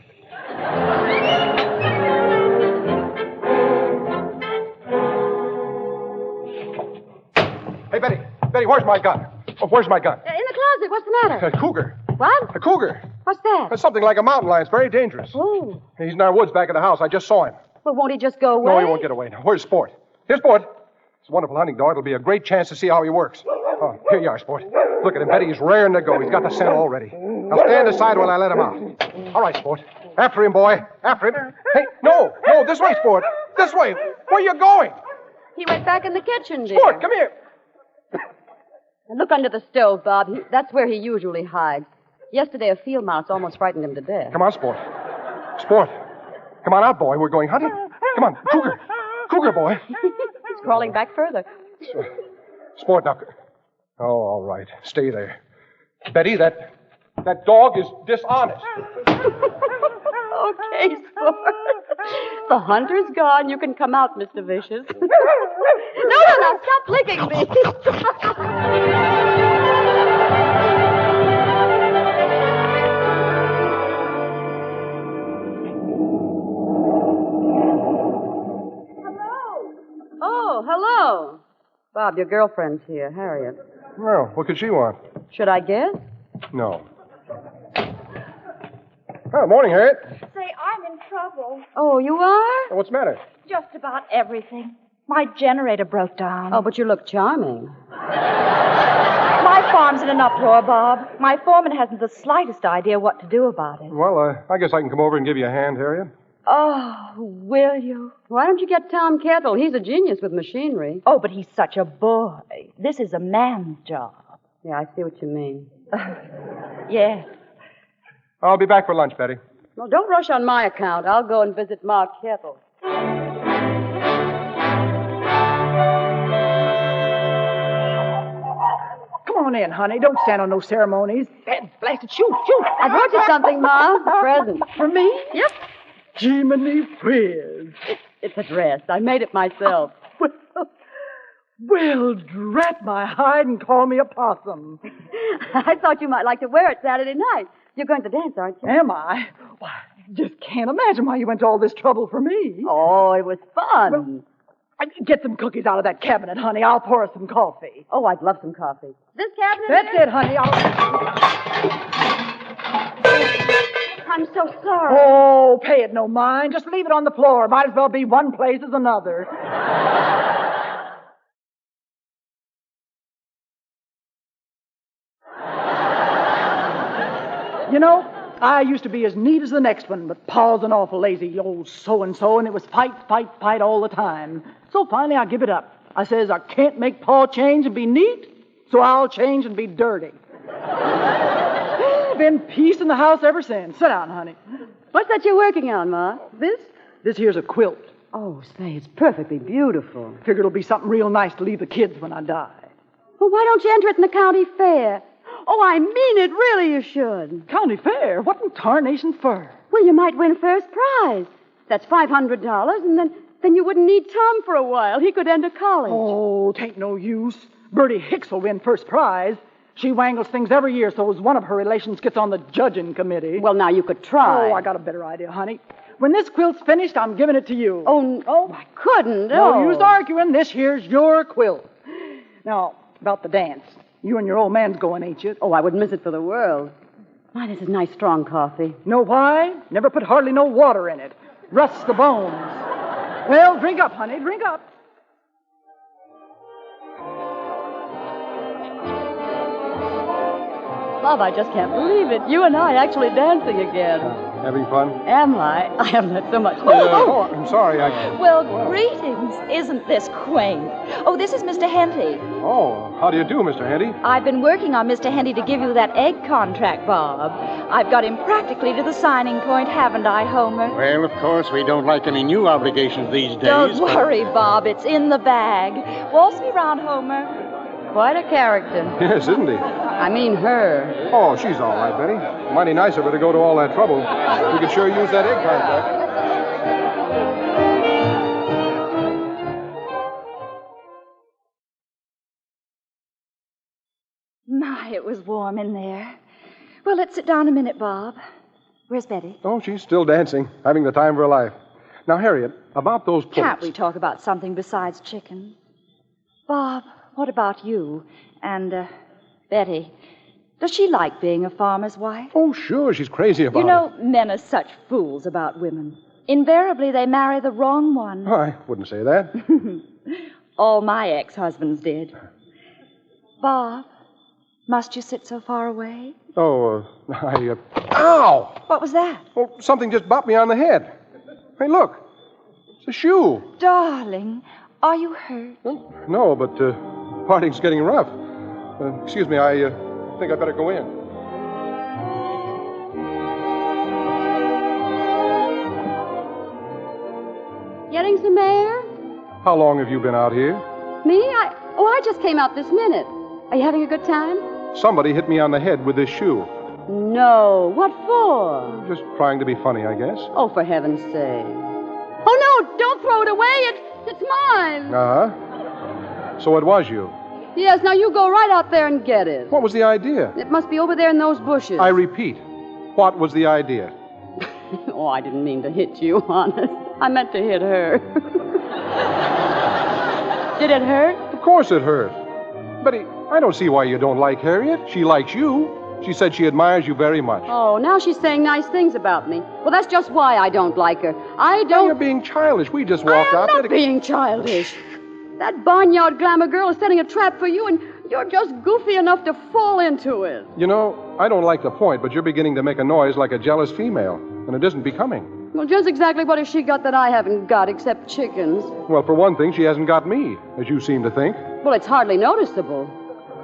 Speaker 4: Hey, Betty, where's my gun? Oh, where's my gun?
Speaker 5: In the closet. What's the matter?
Speaker 4: A cougar.
Speaker 5: What?
Speaker 4: A cougar.
Speaker 5: What's that?
Speaker 4: It's something like a mountain lion. It's very dangerous.
Speaker 5: Oh.
Speaker 4: He's in our woods back at the house. I just saw him.
Speaker 5: Well, won't he just go away?
Speaker 4: No, he won't get away. Now, where's Sport? Here's Sport. It's a wonderful hunting dog. It'll be a great chance to see how he works. Oh, here you are, Sport. Look at him, Betty. He's raring to go. He's got the scent already. Now stand aside while I let him out. All right, Sport. After him, boy. After him. Hey, no, this way, Sport. This way. Where are you going?
Speaker 5: He went back in the kitchen, dear.
Speaker 4: Sport, come here.
Speaker 5: Look under the stove, Bob. That's where he usually hides. Yesterday, a field mouse almost frightened him to death.
Speaker 4: Come on, Sport. Sport. Come on out, boy. We're going hunting. Come on. Cougar. Cougar, boy.
Speaker 5: He's crawling back further.
Speaker 4: Sport, now. Oh, all right. Stay there. Betty, that dog is dishonest.
Speaker 5: Okay, Sport. The hunter's gone. You can come out, Mr. Vicious. No, stop licking me. Oh, hello. Bob, your girlfriend's here, Harriet.
Speaker 4: Well, what could she want?
Speaker 5: Should I guess?
Speaker 4: No. Oh, morning, Harriet.
Speaker 7: Say, I'm in trouble.
Speaker 5: Oh, you are?
Speaker 4: What's the matter?
Speaker 7: Just about everything. My generator broke down.
Speaker 5: Oh, but you look charming.
Speaker 7: My farm's in an uproar, Bob. My foreman hasn't the slightest idea what to do about it.
Speaker 4: Well, I guess I can come over and give you a hand, Harriet.
Speaker 7: Oh, will you?
Speaker 5: Why don't you get Tom Kettle? He's a genius with machinery.
Speaker 7: Oh, but he's such a boy. This is a man's job.
Speaker 5: Yeah, I see what you mean.
Speaker 7: Yes.
Speaker 4: I'll be back for lunch, Betty.
Speaker 5: Well, don't rush on my account. I'll go and visit Ma Kettle.
Speaker 10: Come on in, honey. Don't stand on no ceremonies. Blasted, shoot.
Speaker 5: I brought you something, Ma. A present.
Speaker 10: For me?
Speaker 5: Yep.
Speaker 10: Jiminy Whiz.
Speaker 5: It's a dress. I made it myself.
Speaker 10: Well, drat my hide and call me a possum.
Speaker 5: I thought you might like to wear it Saturday night. You're going to dance, aren't you?
Speaker 10: Am I? Why, I just can't imagine why you went to all this trouble for me.
Speaker 5: Oh, it was fun.
Speaker 10: Well, get some cookies out of that cabinet, honey. I'll pour us some coffee.
Speaker 5: Oh, I'd love some coffee. This cabinet
Speaker 10: That's
Speaker 5: here?
Speaker 10: it, honey.
Speaker 5: I'm so sorry.
Speaker 10: Oh, pay it no mind. Just leave it on the floor. Might as well be one place as another. You know, I used to be as neat as the next one, but Pa's an awful lazy old so-and-so, and it was fight all the time. So finally I give it up. I says, I can't make Pa change and be neat, so I'll change and be dirty. Been peace in the house ever since. Sit down, honey.
Speaker 5: What's that you're working on, Ma? This?
Speaker 10: This here's a quilt.
Speaker 5: Oh, say, it's perfectly beautiful.
Speaker 10: Figure it'll be something real nice to leave the kids when I die.
Speaker 5: Well, why don't you enter it in the county fair? Oh, I mean it. Really, you should.
Speaker 10: County fair? What in tarnation for?
Speaker 5: Well, you might win first prize. That's $500, and then you wouldn't need Tom for a while. He could enter college.
Speaker 10: Oh, 'tain't no use. Bertie Hicks will win first prize. She wangles things every year so as one of her relations gets on the judging committee.
Speaker 5: Well, now you could try.
Speaker 10: Oh, I got a better idea, honey. When this quilt's finished, I'm giving it to you.
Speaker 5: Oh, I couldn't.
Speaker 10: No use arguing. This here's your quilt. Now, about the dance. You and your old man's going, ain't you?
Speaker 5: Oh, I wouldn't miss it for the world. My, this is nice strong coffee.
Speaker 10: Know why? Never put hardly no water in it. Rusts the bones. Well, drink up, honey. Drink up.
Speaker 5: Bob, I just can't believe it. You and I actually dancing again.
Speaker 4: Having fun?
Speaker 5: Am I? I haven't had so much fun.
Speaker 4: Oh, I'm sorry.
Speaker 7: Well, greetings. Isn't this quaint? Oh, this is Mr. Henty.
Speaker 4: Oh, how do you do, Mr. Henty?
Speaker 7: I've been working on Mr. Henty to give you that egg contract, Bob. I've got him practically to the signing point, haven't I, Homer?
Speaker 11: Well, of course, we don't like any new obligations these days.
Speaker 7: Don't worry, Bob. It's in the bag. Waltz me round, Homer.
Speaker 5: Quite a character.
Speaker 4: Yes, isn't he?
Speaker 5: I mean her.
Speaker 4: Oh, she's all right, Betty. Mighty nice of her to go to all that trouble. We could sure use that egg contract.
Speaker 7: My, it was warm in there. Well, let's sit down a minute, Bob. Where's Betty?
Speaker 4: Oh, she's still dancing, having the time of her life. Now, Harriet, about those pullets.
Speaker 7: Can't we talk about something besides chicken? Bob, what about you? And, Betty, does she like being a farmer's wife?
Speaker 4: Oh, sure, she's crazy about it.
Speaker 7: You know, men are such fools about women. Invariably, they marry the wrong one.
Speaker 4: Oh, I wouldn't say that.
Speaker 7: All my ex-husbands did. Bob, must you sit so far away?
Speaker 4: Oh, Ow!
Speaker 7: What was that?
Speaker 4: Well, something just bopped me on the head. Hey, look. It's a shoe.
Speaker 7: Darling, are you hurt?
Speaker 4: No, but parting's getting rough. Excuse me, I think I better go in.
Speaker 5: Getting some air?
Speaker 4: How long have you been out here?
Speaker 5: Me? I just came out this minute. Are you having a good time?
Speaker 4: Somebody hit me on the head with this shoe.
Speaker 5: No. What for?
Speaker 4: Just trying to be funny, I guess.
Speaker 5: Oh, for heaven's sake. Oh, no, don't throw it away. It's mine.
Speaker 4: Uh-huh. So it was you.
Speaker 5: Yes, now you go right out there and get it.
Speaker 4: What was the idea?
Speaker 5: It must be over there in those bushes.
Speaker 4: I repeat, what was the idea?
Speaker 5: Oh, I didn't mean to hit you, honest. I meant to hit her. Did it hurt?
Speaker 4: Of course it hurt. Betty, I don't see why you don't like Harriet. She likes you. She said she admires you very much.
Speaker 5: Oh, now she's saying nice things about me. Well, that's just why I don't like her. I don't...
Speaker 4: Now you're being childish. We just walked out
Speaker 5: I'm not being childish. That barnyard glamour girl is setting a trap for you, and you're just goofy enough to fall into it.
Speaker 4: You know, I don't like the point, but you're beginning to make a noise like a jealous female, and it isn't becoming.
Speaker 5: Well, just exactly what has she got that I haven't got, except chickens?
Speaker 4: Well, for one thing, she hasn't got me, as you seem to think.
Speaker 5: Well, it's hardly noticeable.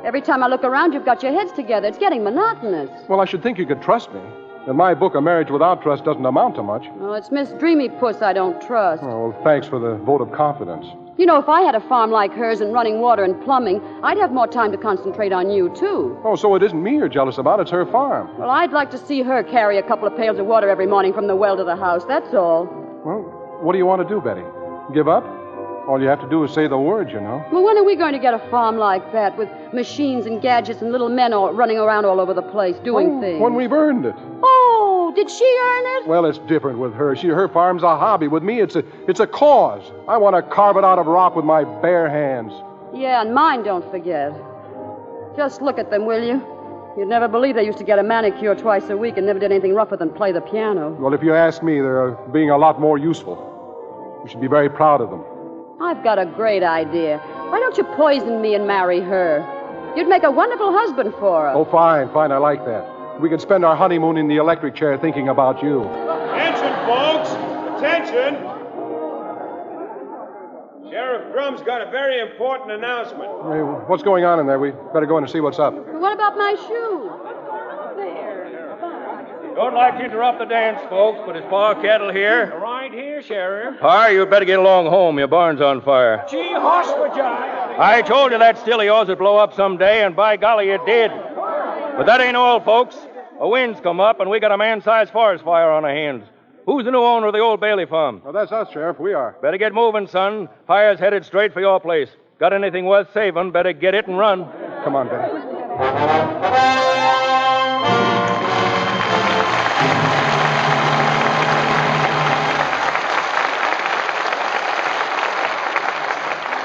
Speaker 5: Every time I look around, you've got your heads together. It's getting monotonous.
Speaker 4: Well, I should think you could trust me. In my book, a marriage without trust doesn't amount to much.
Speaker 5: Well, it's Miss Dreamy Puss I don't trust.
Speaker 4: Oh, well, thanks for the vote of confidence.
Speaker 5: You know, if I had a farm like hers and running water and plumbing, I'd have more time to concentrate on you, too.
Speaker 4: Oh, so it isn't me you're jealous about, it's her farm.
Speaker 5: Well, I'd like to see her carry a couple of pails of water every morning from the well to the house, that's all.
Speaker 4: Well, what do you want to do, Betty? Give up? All you have to do is say the word, you know.
Speaker 5: Well, when are we going to get a farm like that with machines and gadgets and little men all running around all over the place doing things?
Speaker 4: When we've earned it.
Speaker 5: Oh, did she earn it?
Speaker 4: Well, it's different with her. Her farm's a hobby. With me, it's a cause. I want to carve it out of rock with my bare hands.
Speaker 5: Yeah, and mine, don't forget. Just look at them, will you? You'd never believe they used to get a manicure twice a week and never did anything rougher than play the piano.
Speaker 4: Well, if you ask me, they're being a lot more useful. You should be very proud of them.
Speaker 5: I've got a great idea. Why don't you poison me and marry her? You'd make a wonderful husband for her.
Speaker 4: Oh, fine, I like that. We could spend our honeymoon in the electric chair thinking about you.
Speaker 12: Attention, folks! Attention! Sheriff Drum's got a very important announcement.
Speaker 4: Hey, what's going on in there? We better go in and see what's up.
Speaker 5: What about my shoe?
Speaker 6: Don't like to interrupt the dance, folks, but is Pa Kettle here?
Speaker 12: Right here, Sheriff.
Speaker 6: Pa, you'd better get along home. Your barn's on fire.
Speaker 12: Gee, hospital.
Speaker 6: I told you that still of yours would blow up someday, and by golly, it did. But that ain't all, folks. A wind's come up, and we got a man-sized forest fire on our hands. Who's the new owner of the old Bailey farm?
Speaker 4: Well, that's us, Sheriff. We are.
Speaker 6: Better get moving, son. Fire's headed straight for your place. Got anything worth saving, better get it and run.
Speaker 4: Come on, Betty.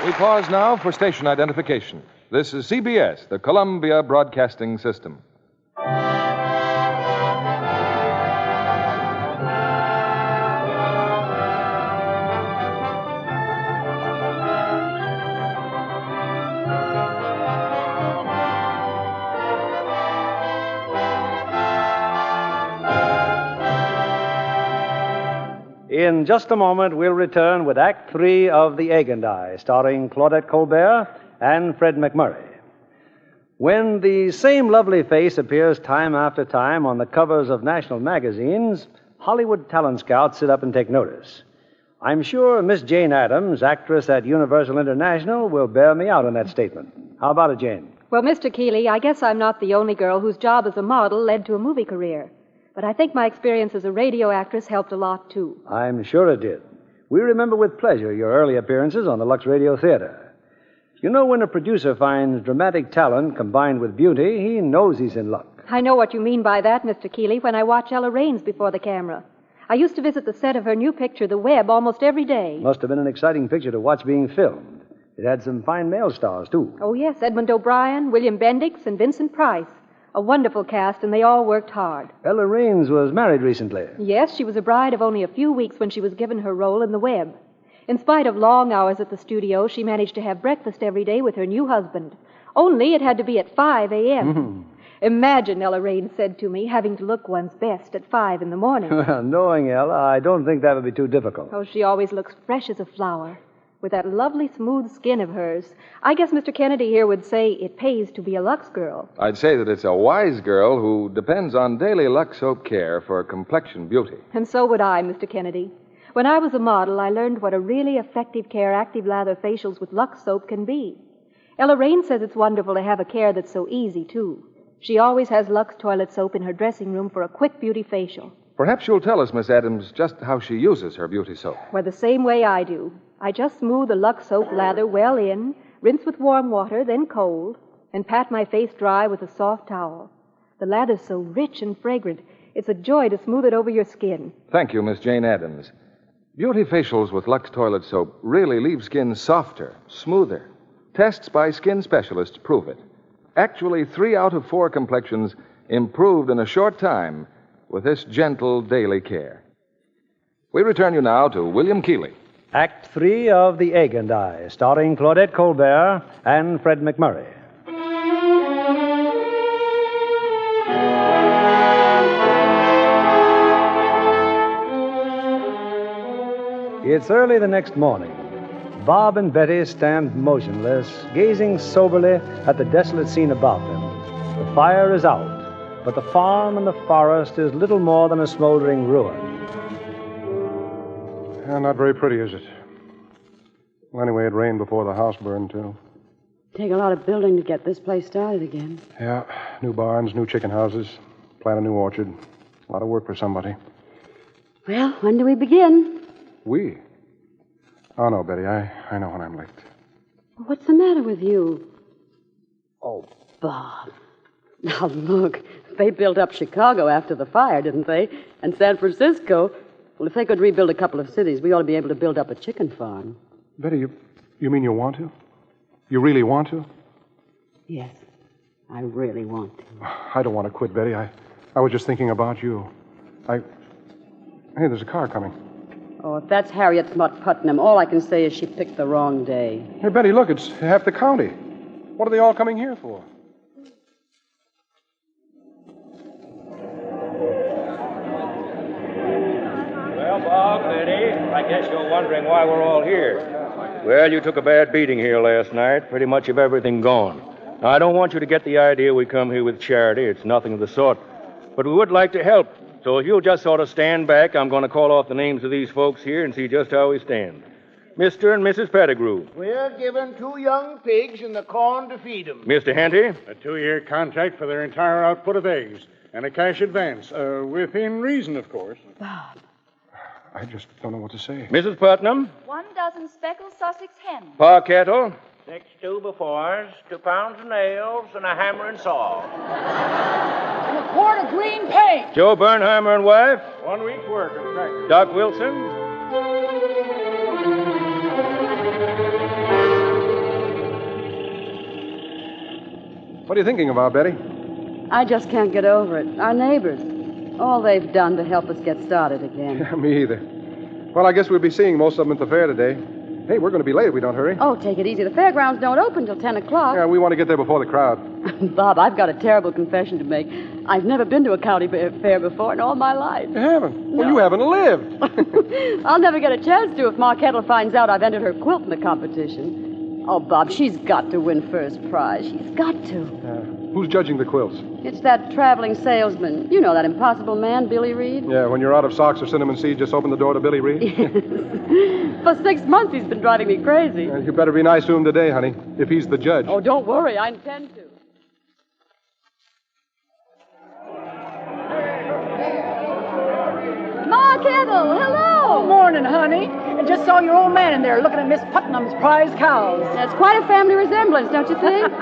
Speaker 2: We pause now for station identification. This is CBS, the Columbia Broadcasting System.
Speaker 3: In just a moment, we'll return with Act 3 of The Egg and I, starring Claudette Colbert and Fred MacMurray. When the same lovely face appears time after time on the covers of national magazines, Hollywood talent scouts sit up and take notice. I'm sure Miss Jane Addams, actress at Universal International, will bear me out on that statement. How about it, Jane?
Speaker 13: Well, Mr. Keighley, I guess I'm not the only girl whose job as a model led to a movie career. But I think my experience as a radio actress helped a lot, too.
Speaker 3: I'm sure it did. We remember with pleasure your early appearances on the Lux Radio Theatre. You know, when a producer finds dramatic talent combined with beauty, he knows he's in luck.
Speaker 13: I know what you mean by that, Mr. Keighley, when I watch Ella Raines before the camera. I used to visit the set of her new picture, The Web, almost every day.
Speaker 3: Must have been an exciting picture to watch being filmed. It had some fine male stars, too.
Speaker 13: Oh, yes, Edmund O'Brien, William Bendix, and Vincent Price. A wonderful cast, and they all worked hard.
Speaker 3: Ella Raines was married recently.
Speaker 13: Yes, she was a bride of only a few weeks when she was given her role in The Web. In spite of long hours at the studio, she managed to have breakfast every day with her new husband. Only it had to be at 5 a.m.
Speaker 3: Mm-hmm.
Speaker 13: Imagine, Ella Raines said to me, having to look one's best at 5 in the morning.
Speaker 3: Well, knowing Ella, I don't think that would be too difficult.
Speaker 13: Oh, she always looks fresh as a flower. With that lovely, smooth skin of hers. I guess Mr. Kennedy here would say it pays to be a Lux girl.
Speaker 2: I'd say that it's a wise girl who depends on daily Lux soap care for complexion beauty.
Speaker 13: And so would I, Mr. Kennedy. When I was a model, I learned what a really effective care active lather facials with Lux soap can be. Ella Raines says it's wonderful to have a care that's so easy, too. She always has Lux toilet soap in her dressing room for a quick beauty facial.
Speaker 2: Perhaps you'll tell us, Miss Addams, just how she uses her beauty soap.
Speaker 13: Well, the same way I do. I just smooth the Lux soap lather well in, rinse with warm water, then cold, and pat my face dry with a soft towel. The lather's so rich and fragrant, it's a joy to smooth it over your skin.
Speaker 2: Thank you, Miss Jane Addams. Beauty facials with Lux toilet soap really leave skin softer, smoother. Tests by skin specialists prove it. Actually, 3 out of 4 complexions improved in a short time with this gentle daily care. We return you now to William Keighley.
Speaker 3: Act 3 of The Egg and I, starring Claudette Colbert and Fred MacMurray. It's early the next morning. Bob and Betty stand motionless, gazing soberly at the desolate scene about them. The fire is out, but the farm and the forest is little more than a smoldering ruin.
Speaker 4: Yeah, not very pretty, is it? Well, anyway, it rained before the house burned, too.
Speaker 14: Take a lot of building to get this place started again.
Speaker 4: Yeah, new barns, new chicken houses, plant a new orchard. A lot of work for somebody.
Speaker 14: Well, when do we begin?
Speaker 4: We? Oh, no, Betty, I know when I'm late.
Speaker 14: What's the matter with you?
Speaker 4: Oh.
Speaker 14: Bob. Now, look, they built up Chicago after the fire, didn't they? And San Francisco. Well, if they could rebuild a couple of cities, we ought to be able to build up a chicken farm.
Speaker 4: Betty, you mean you want to? You really want to?
Speaker 14: Yes, I really want to.
Speaker 4: I don't want to quit, Betty. I was just thinking about you. Hey, there's a car coming.
Speaker 14: Oh, if that's Harriet Mutt Putnam, all I can say is she picked the wrong day.
Speaker 4: Hey, Betty, look, it's half the county. What are they all coming here for?
Speaker 6: Well, Bob, Betty, I guess you're wondering why we're all here. Well, you took a bad beating here last night. Pretty much of everything gone. Now, I don't want you to get the idea we come here with charity. It's nothing of the sort. But we would like to help. So if you'll just sort of stand back, I'm going to call off the names of these folks here and see just how we stand. Mr. and Mrs. Pettigrew.
Speaker 15: We're given 2 young pigs and the corn to feed them.
Speaker 6: Mr. Henty.
Speaker 11: A 2-year contract for their entire output of eggs. And a cash advance. Within reason, of course.
Speaker 14: Bob.
Speaker 4: I just don't know what to say.
Speaker 6: Mrs. Putnam.
Speaker 7: 1 dozen speckled Sussex hens.
Speaker 6: Pa Kettle.
Speaker 15: 6 2x4s, 2 pounds of nails, and a hammer and saw.
Speaker 10: And a quart of green paint.
Speaker 6: Joe Bernheimer and wife.
Speaker 11: 1 week's work of tractor.
Speaker 6: Doc Wilson.
Speaker 4: What are you thinking about, Betty?
Speaker 14: I just can't get over it. Our neighbors. All they've done to help us get started again.
Speaker 4: Yeah, me either. Well, I guess we'll be seeing most of them at the fair today. Hey, we're going to be late if we don't hurry.
Speaker 14: Oh, take it easy. The fairgrounds don't open till 10 o'clock.
Speaker 4: Yeah, we want to get there before the crowd.
Speaker 14: Bob, I've got a terrible confession to make. I've never been to a county fair before in all my life.
Speaker 4: You haven't?
Speaker 14: No.
Speaker 4: Well, you haven't lived.
Speaker 14: I'll never get a chance to if Ma Kettle finds out I've entered her quilt in the competition. Oh, Bob, she's got to win first prize. She's got to.
Speaker 4: Who's judging the quilts?
Speaker 14: It's that traveling salesman. You know that impossible man, Billy Reed?
Speaker 4: Yeah, when you're out of socks or cinnamon seed, just open the door to Billy Reed.
Speaker 14: For 6 months, he's been driving me crazy.
Speaker 4: You better be nice to him today, honey, if he's the judge.
Speaker 14: Oh, don't worry. I intend to.
Speaker 7: Ma Kettle, hello.
Speaker 10: Morning, honey. I just saw your old man in there looking at Miss Putnam's prize cows.
Speaker 14: That's quite a family resemblance, don't you think?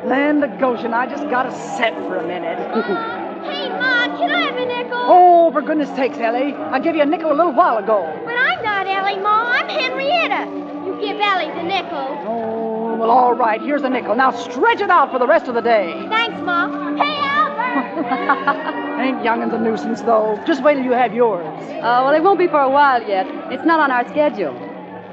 Speaker 10: Land of Goshen, I just got to set for a minute.
Speaker 5: Hey, Ma, can I have a nickel?
Speaker 10: Oh, for goodness sakes, Ellie. I gave you a nickel a little while ago.
Speaker 5: But I'm not Ellie, Ma. I'm Henrietta. You give Ellie the nickel.
Speaker 10: Oh, well, all right. Here's a nickel. Now stretch it out for the rest of the day.
Speaker 5: Thanks, Ma. Hey, Albert!
Speaker 10: Ain't young'un's a nuisance, though. Just wait till you have yours.
Speaker 14: Well, it won't be for a while yet. It's not on our schedule.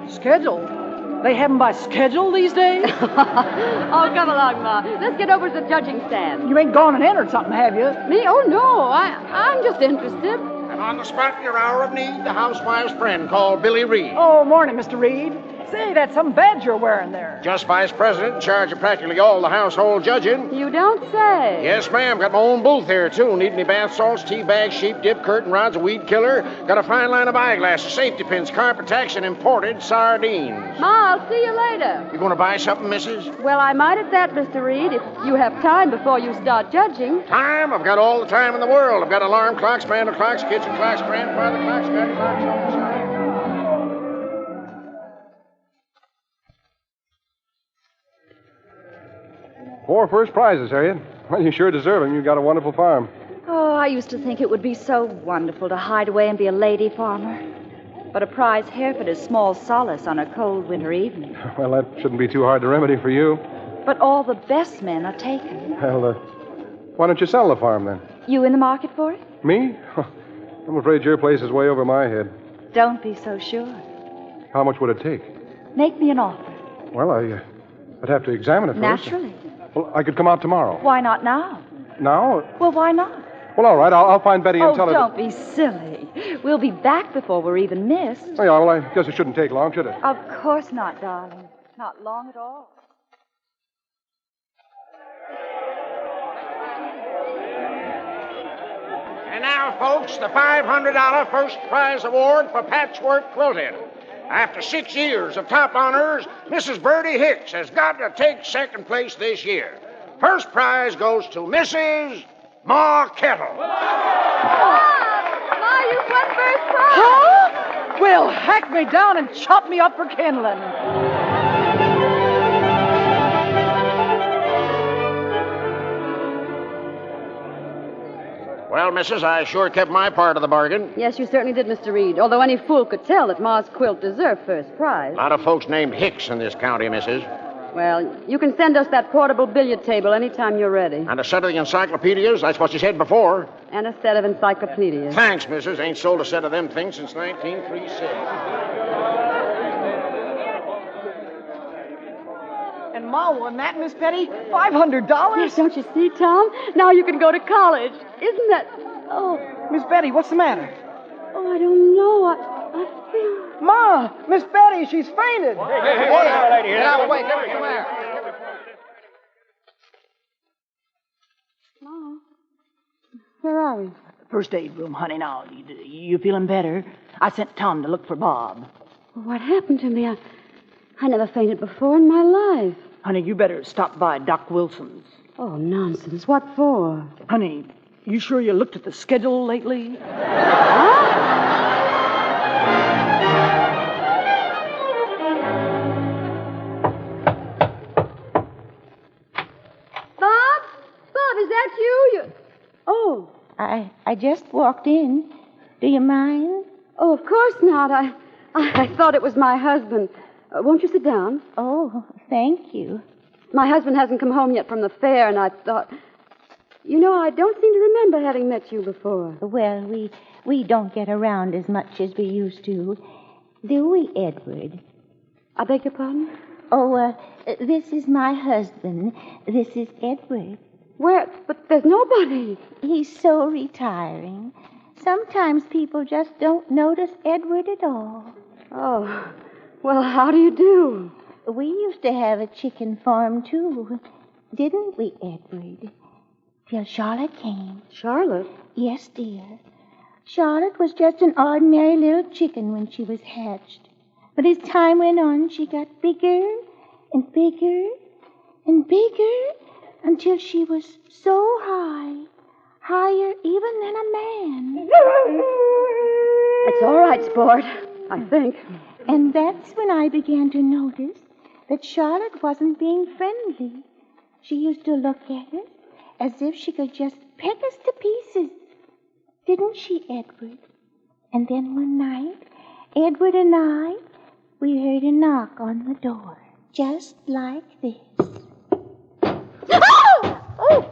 Speaker 10: Schedule? They have them by schedule these days?
Speaker 14: Oh, come along, Ma. Let's get over to the judging stand.
Speaker 10: You ain't gone and entered something, have you?
Speaker 14: Me? Oh, no. I'm just interested.
Speaker 15: And on the spot in your hour of need, the housewife's friend called Billy Reed.
Speaker 10: Oh, morning, Mr. Reed. Say, that's some badge you're wearing there.
Speaker 15: Just vice president in charge of practically all the household judging.
Speaker 14: You don't say.
Speaker 15: Yes, ma'am. Got my own booth here, too. Need any bath salts, tea bags, sheep dip, curtain rods, a weed killer. Got a fine line of eyeglasses, safety pins, car protection, imported sardines.
Speaker 14: Ma, I'll see you later.
Speaker 15: You going to buy something, missus?
Speaker 14: Well, I might at that, Mr. Reed, if you have time before you start judging.
Speaker 15: Time? I've got all the time in the world. I've got alarm clocks, mandel clocks, kitchen clocks, grandfather clocks, got clocks on the side.
Speaker 4: 4 first prizes, Harriet. Well, you sure deserve them. You've got a wonderful farm.
Speaker 7: Oh, I used to think it would be so wonderful to hide away and be a lady farmer. But a prize Hereford is small solace on a cold winter evening.
Speaker 4: Well, that shouldn't be too hard to remedy for you.
Speaker 7: But all the best men are taken.
Speaker 4: Well, why don't you sell the farm, then?
Speaker 7: You in the market for it?
Speaker 4: Me? I'm afraid your place is way over my head.
Speaker 7: Don't be so sure.
Speaker 4: How much would it take?
Speaker 7: Make me an offer.
Speaker 4: Well, I'd have to examine it first.
Speaker 7: Naturally.
Speaker 4: Well, I could come out tomorrow.
Speaker 7: Why not now?
Speaker 4: Now?
Speaker 7: Well, why not?
Speaker 4: Well, all right. I'll find Betty and tell her.
Speaker 7: Oh, don't be silly. We'll be back before we're even missed.
Speaker 4: Oh, yeah, well, I guess it shouldn't take long, should it?
Speaker 7: Of course not, darling. Not long at all.
Speaker 15: now, folks, the $500 first prize award for patchwork quilting. After 6 years of top honors, Mrs. Birdie Hicks has got to take second place this year. First prize goes to Mrs. Ma Kettle.
Speaker 5: Ma, you won first prize.
Speaker 10: Huh? Well, hack me down and chop me up for kindling.
Speaker 15: Well, missus, I sure kept my part of the bargain.
Speaker 14: Yes, you certainly did, Mr. Reed. Although any fool could tell that Ma's quilt deserved first prize.
Speaker 15: A lot of folks named Hicks in this county, missus.
Speaker 14: Well, you can send us that portable billiard table anytime you're ready.
Speaker 15: And a set of the encyclopedias, that's what you said before.
Speaker 14: And a set of encyclopedias.
Speaker 15: Thanks, missus. Ain't sold a set of them things since 1936.
Speaker 10: And Ma won that, Miss Petty? $500?
Speaker 14: Yes, don't you see, Tom? Now you can go to college. Isn't that... Oh.
Speaker 10: Miss Betty, what's the matter?
Speaker 14: Oh, I don't know. I feel...
Speaker 10: Ma! Miss Betty, she's fainted.
Speaker 12: Hey, what's the lady here?
Speaker 15: Get out of the way. Give her some air.
Speaker 14: Ma, where are we?
Speaker 10: First aid room, honey. Now, you feeling better? I sent Tom to look for Bob.
Speaker 14: What happened to me? I never fainted before in my life.
Speaker 10: Honey, you better stop by Doc Wilson's.
Speaker 14: Oh, nonsense. What for?
Speaker 10: Honey, you sure you looked at the schedule lately?
Speaker 5: Bob, is that you?
Speaker 16: Oh, I just walked in. Do you mind?
Speaker 14: Oh, of course not. I thought it was my husband. Won't you sit down?
Speaker 16: Oh, thank you.
Speaker 14: My husband hasn't come home yet from the fair, and I thought... You know, I don't seem to remember having met you before.
Speaker 16: Well, we don't get around as much as we used to. Do we, Edward?
Speaker 14: I beg your pardon?
Speaker 16: Oh, this is my husband. This is Edward.
Speaker 14: Where? But there's nobody.
Speaker 16: He's so retiring. Sometimes people just don't notice Edward at all.
Speaker 14: Oh, well, how do you do?
Speaker 16: We used to have a chicken farm, too. Didn't we, Edward? Till Charlotte came.
Speaker 14: Charlotte?
Speaker 16: Yes, dear. Charlotte was just an ordinary little chicken when she was hatched. But as time went on, she got bigger and bigger and bigger until she was so high, higher even than a man.
Speaker 14: It's all right, sport, I think.
Speaker 16: And that's when I began to notice that Charlotte wasn't being friendly. She used to look at us as if she could just peck us to pieces. Didn't she, Edward? And then one night, Edward and we heard a knock on the door, just like this.
Speaker 14: Oh!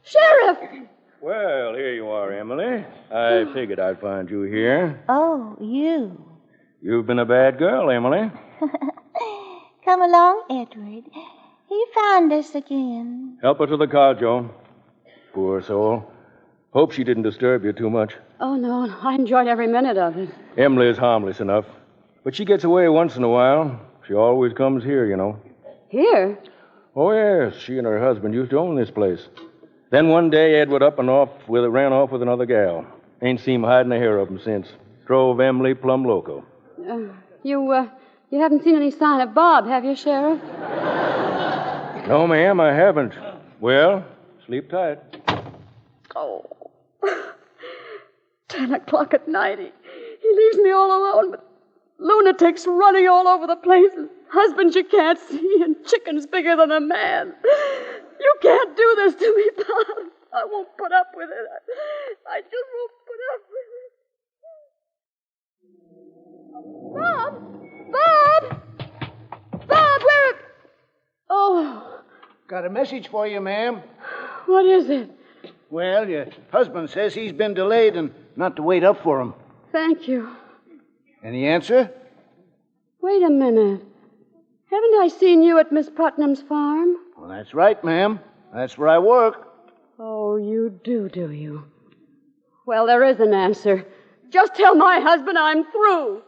Speaker 14: Sheriff!
Speaker 6: Well, here you are, Emily. I figured I'd find you here.
Speaker 16: Oh, you.
Speaker 6: You've been a bad girl, Emily.
Speaker 16: Come along, Edward. He found us again.
Speaker 6: Help her to the car, Joe. Poor soul. Hope she didn't disturb you too much.
Speaker 14: Oh, no, I enjoyed every minute of it.
Speaker 6: Emily is harmless enough. But she gets away once in a while. She always comes here, you know.
Speaker 14: Here?
Speaker 6: Oh, yes. She and her husband used to own this place. Then one day, Edward ran off with another gal. Ain't seen hiding a hair of him since. Drove Emily plumb loco.
Speaker 14: You haven't seen any sign of Bob, have you, Sheriff?
Speaker 6: No, ma'am, I haven't. Well, sleep tight.
Speaker 14: Oh. 10 o'clock at night. He leaves me all alone with lunatics running all over the place, and husbands you can't see, and chickens bigger than a man. You can't do this to me, Bob. I won't put up with it. I just won't put up with it. Bob! Bob, where... Oh.
Speaker 17: Got a message for you, ma'am.
Speaker 14: What is it?
Speaker 17: Well, your husband says he's been delayed and not to wait up for him.
Speaker 14: Thank you.
Speaker 17: Any answer?
Speaker 14: Wait a minute. Haven't I seen you at Miss Putnam's farm?
Speaker 17: Well, that's right, ma'am. That's where I work.
Speaker 14: Oh, you do you? Well, there is an answer. Just tell my husband I'm through.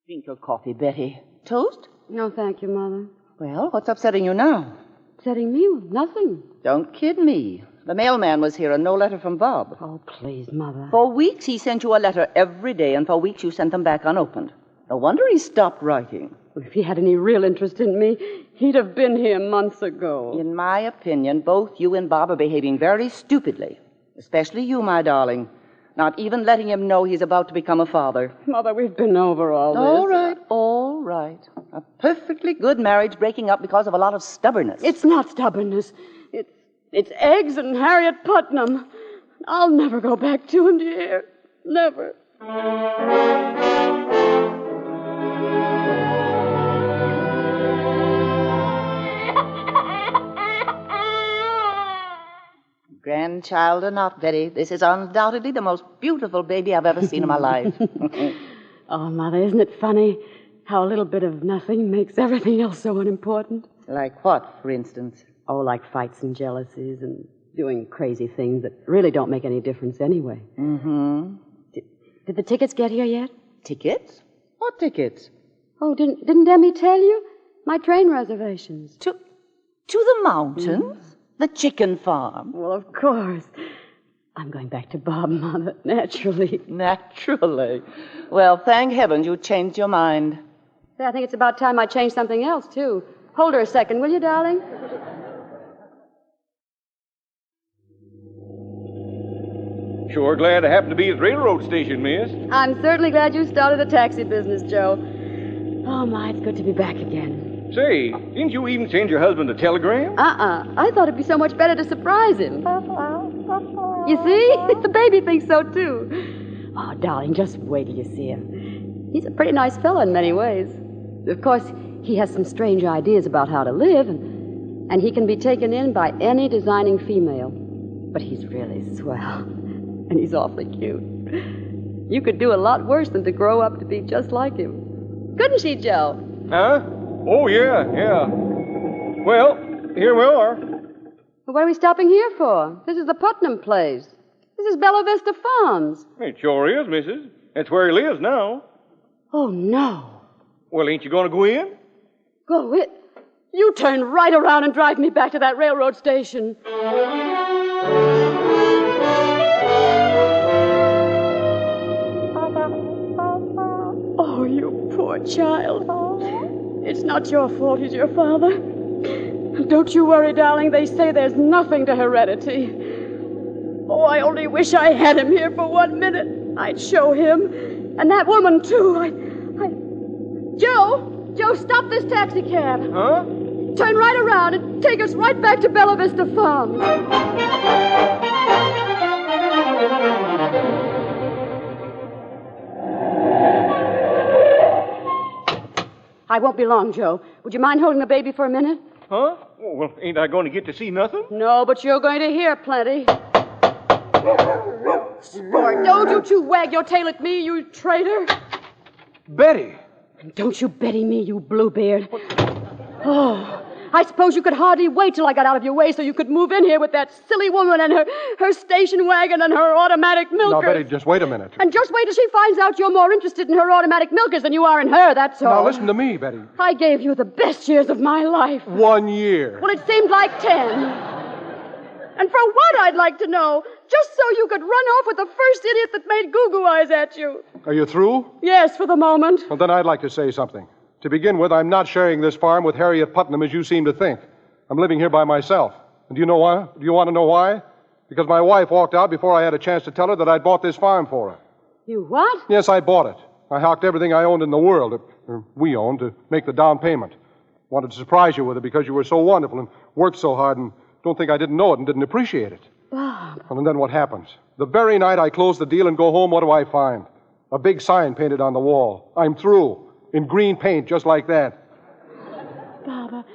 Speaker 16: Drink your coffee, Betty. Toast?
Speaker 14: No, thank you, Mother.
Speaker 18: Well, what's upsetting you now?
Speaker 14: Upsetting me? Nothing.
Speaker 18: Don't kid me. The mailman was here and no letter from Bob.
Speaker 14: Oh, please, Mother.
Speaker 18: For weeks he sent you a letter every day, and for weeks you sent them back unopened. No wonder he stopped writing.
Speaker 14: If he had any real interest in me, he'd have been here months ago.
Speaker 18: In my opinion, both you and Bob are behaving very stupidly. Especially you, my darling. Not even letting him know he's about to become a father.
Speaker 14: Mother, we've been over all this.
Speaker 18: All right. A perfectly good marriage breaking up because of a lot of stubbornness.
Speaker 14: It's not stubbornness. It's eggs and Harriet Putnam. I'll never go back to him, dear. Never.
Speaker 18: Grandchild or not, Betty, this is undoubtedly the most beautiful baby I've ever seen in my life.
Speaker 14: Oh, Mother, isn't it funny how a little bit of nothing makes everything else so unimportant?
Speaker 18: Like what, for instance?
Speaker 14: Oh, like fights and jealousies and doing crazy things that really don't make any difference anyway.
Speaker 18: Mm-hmm.
Speaker 14: Did the tickets get here yet?
Speaker 18: Tickets? What tickets?
Speaker 14: Oh, didn't Emmy tell you? My train reservations.
Speaker 18: To the mountains? The chicken farm?
Speaker 14: Well, of course. I'm going back to Bob, Mother, naturally.
Speaker 18: Naturally. Well, thank heavens you changed your mind.
Speaker 14: I think it's about time I changed something else, too. Hold her a second, will you, darling?
Speaker 6: Sure glad to happen to be at the railroad station, miss.
Speaker 14: I'm certainly glad you started the taxi business, Joe. Oh, my, it's good to be back again.
Speaker 6: Say, didn't you even send your husband a telegram?
Speaker 14: I thought it'd be so much better to surprise him. You see? The baby thinks so, too. Oh, darling, just wait till you see him. He's a pretty nice fellow in many ways. Of course, he has some strange ideas about how to live, and he can be taken in by any designing female. But he's really swell, and he's awfully cute. You could do a lot worse than to grow up to be just like him. Couldn't she, Joe?
Speaker 6: Huh? Oh, yeah. Well, here we are.
Speaker 14: Well, what are we stopping here for? This is the Putnam place. This is Bella Vista Farms.
Speaker 6: It sure is, missus. That's where he lives now.
Speaker 14: Oh, no.
Speaker 6: Well, ain't you going to go in?
Speaker 14: Go in? You turn right around and drive me back to that railroad station. Oh, you poor child. It's not your fault he's your father. Don't you worry, darling. They say there's nothing to heredity. Oh, I only wish I had him here for 1 minute. I'd show him. And that woman, too. Joe, stop this taxi cab.
Speaker 6: Huh?
Speaker 14: Turn right around and take us right back to Bella Vista Farm. I won't be long, Joe. Would you mind holding the baby for a minute?
Speaker 6: Huh? Oh, well, ain't I going to get to see nothing?
Speaker 14: No, but you're going to hear plenty. Sport, don't you two wag your tail at me, you traitor.
Speaker 4: Betty!
Speaker 14: Don't you Betty me, you bluebeard. Oh, I suppose you could hardly wait till I got out of your way so you could move in here with that silly woman and her station wagon and her automatic milkers.
Speaker 4: Now, Betty, just wait a minute.
Speaker 14: And just wait till she finds out you're more interested in her automatic milkers than you are in her, that's all.
Speaker 4: Now, listen to me, Betty.
Speaker 14: I gave you the best years of my life.
Speaker 4: 1 year.
Speaker 14: Well, it seemed like 10. And for what, I'd like to know? Just so you could run off with the first idiot that made goo-goo eyes at you.
Speaker 4: Are you through?
Speaker 14: Yes, for the moment.
Speaker 4: Well, then I'd like to say something. To begin with, I'm not sharing this farm with Harriet Putnam as you seem to think. I'm living here by myself. And do you know why? Do you want to know why? Because my wife walked out before I had a chance to tell her that I'd bought this farm for her.
Speaker 14: You what?
Speaker 4: Yes, I bought it. I hocked everything I owned in the world, or we owned, to make the down payment. Wanted to surprise you with it because you were so wonderful and worked so hard, and don't think I didn't know it and didn't appreciate it.
Speaker 14: Bob.
Speaker 4: Well, and then what happens? The very night I close the deal and go home, what do I find? A big sign painted on the wall. I'm through. In green paint, just like that.
Speaker 14: Bob,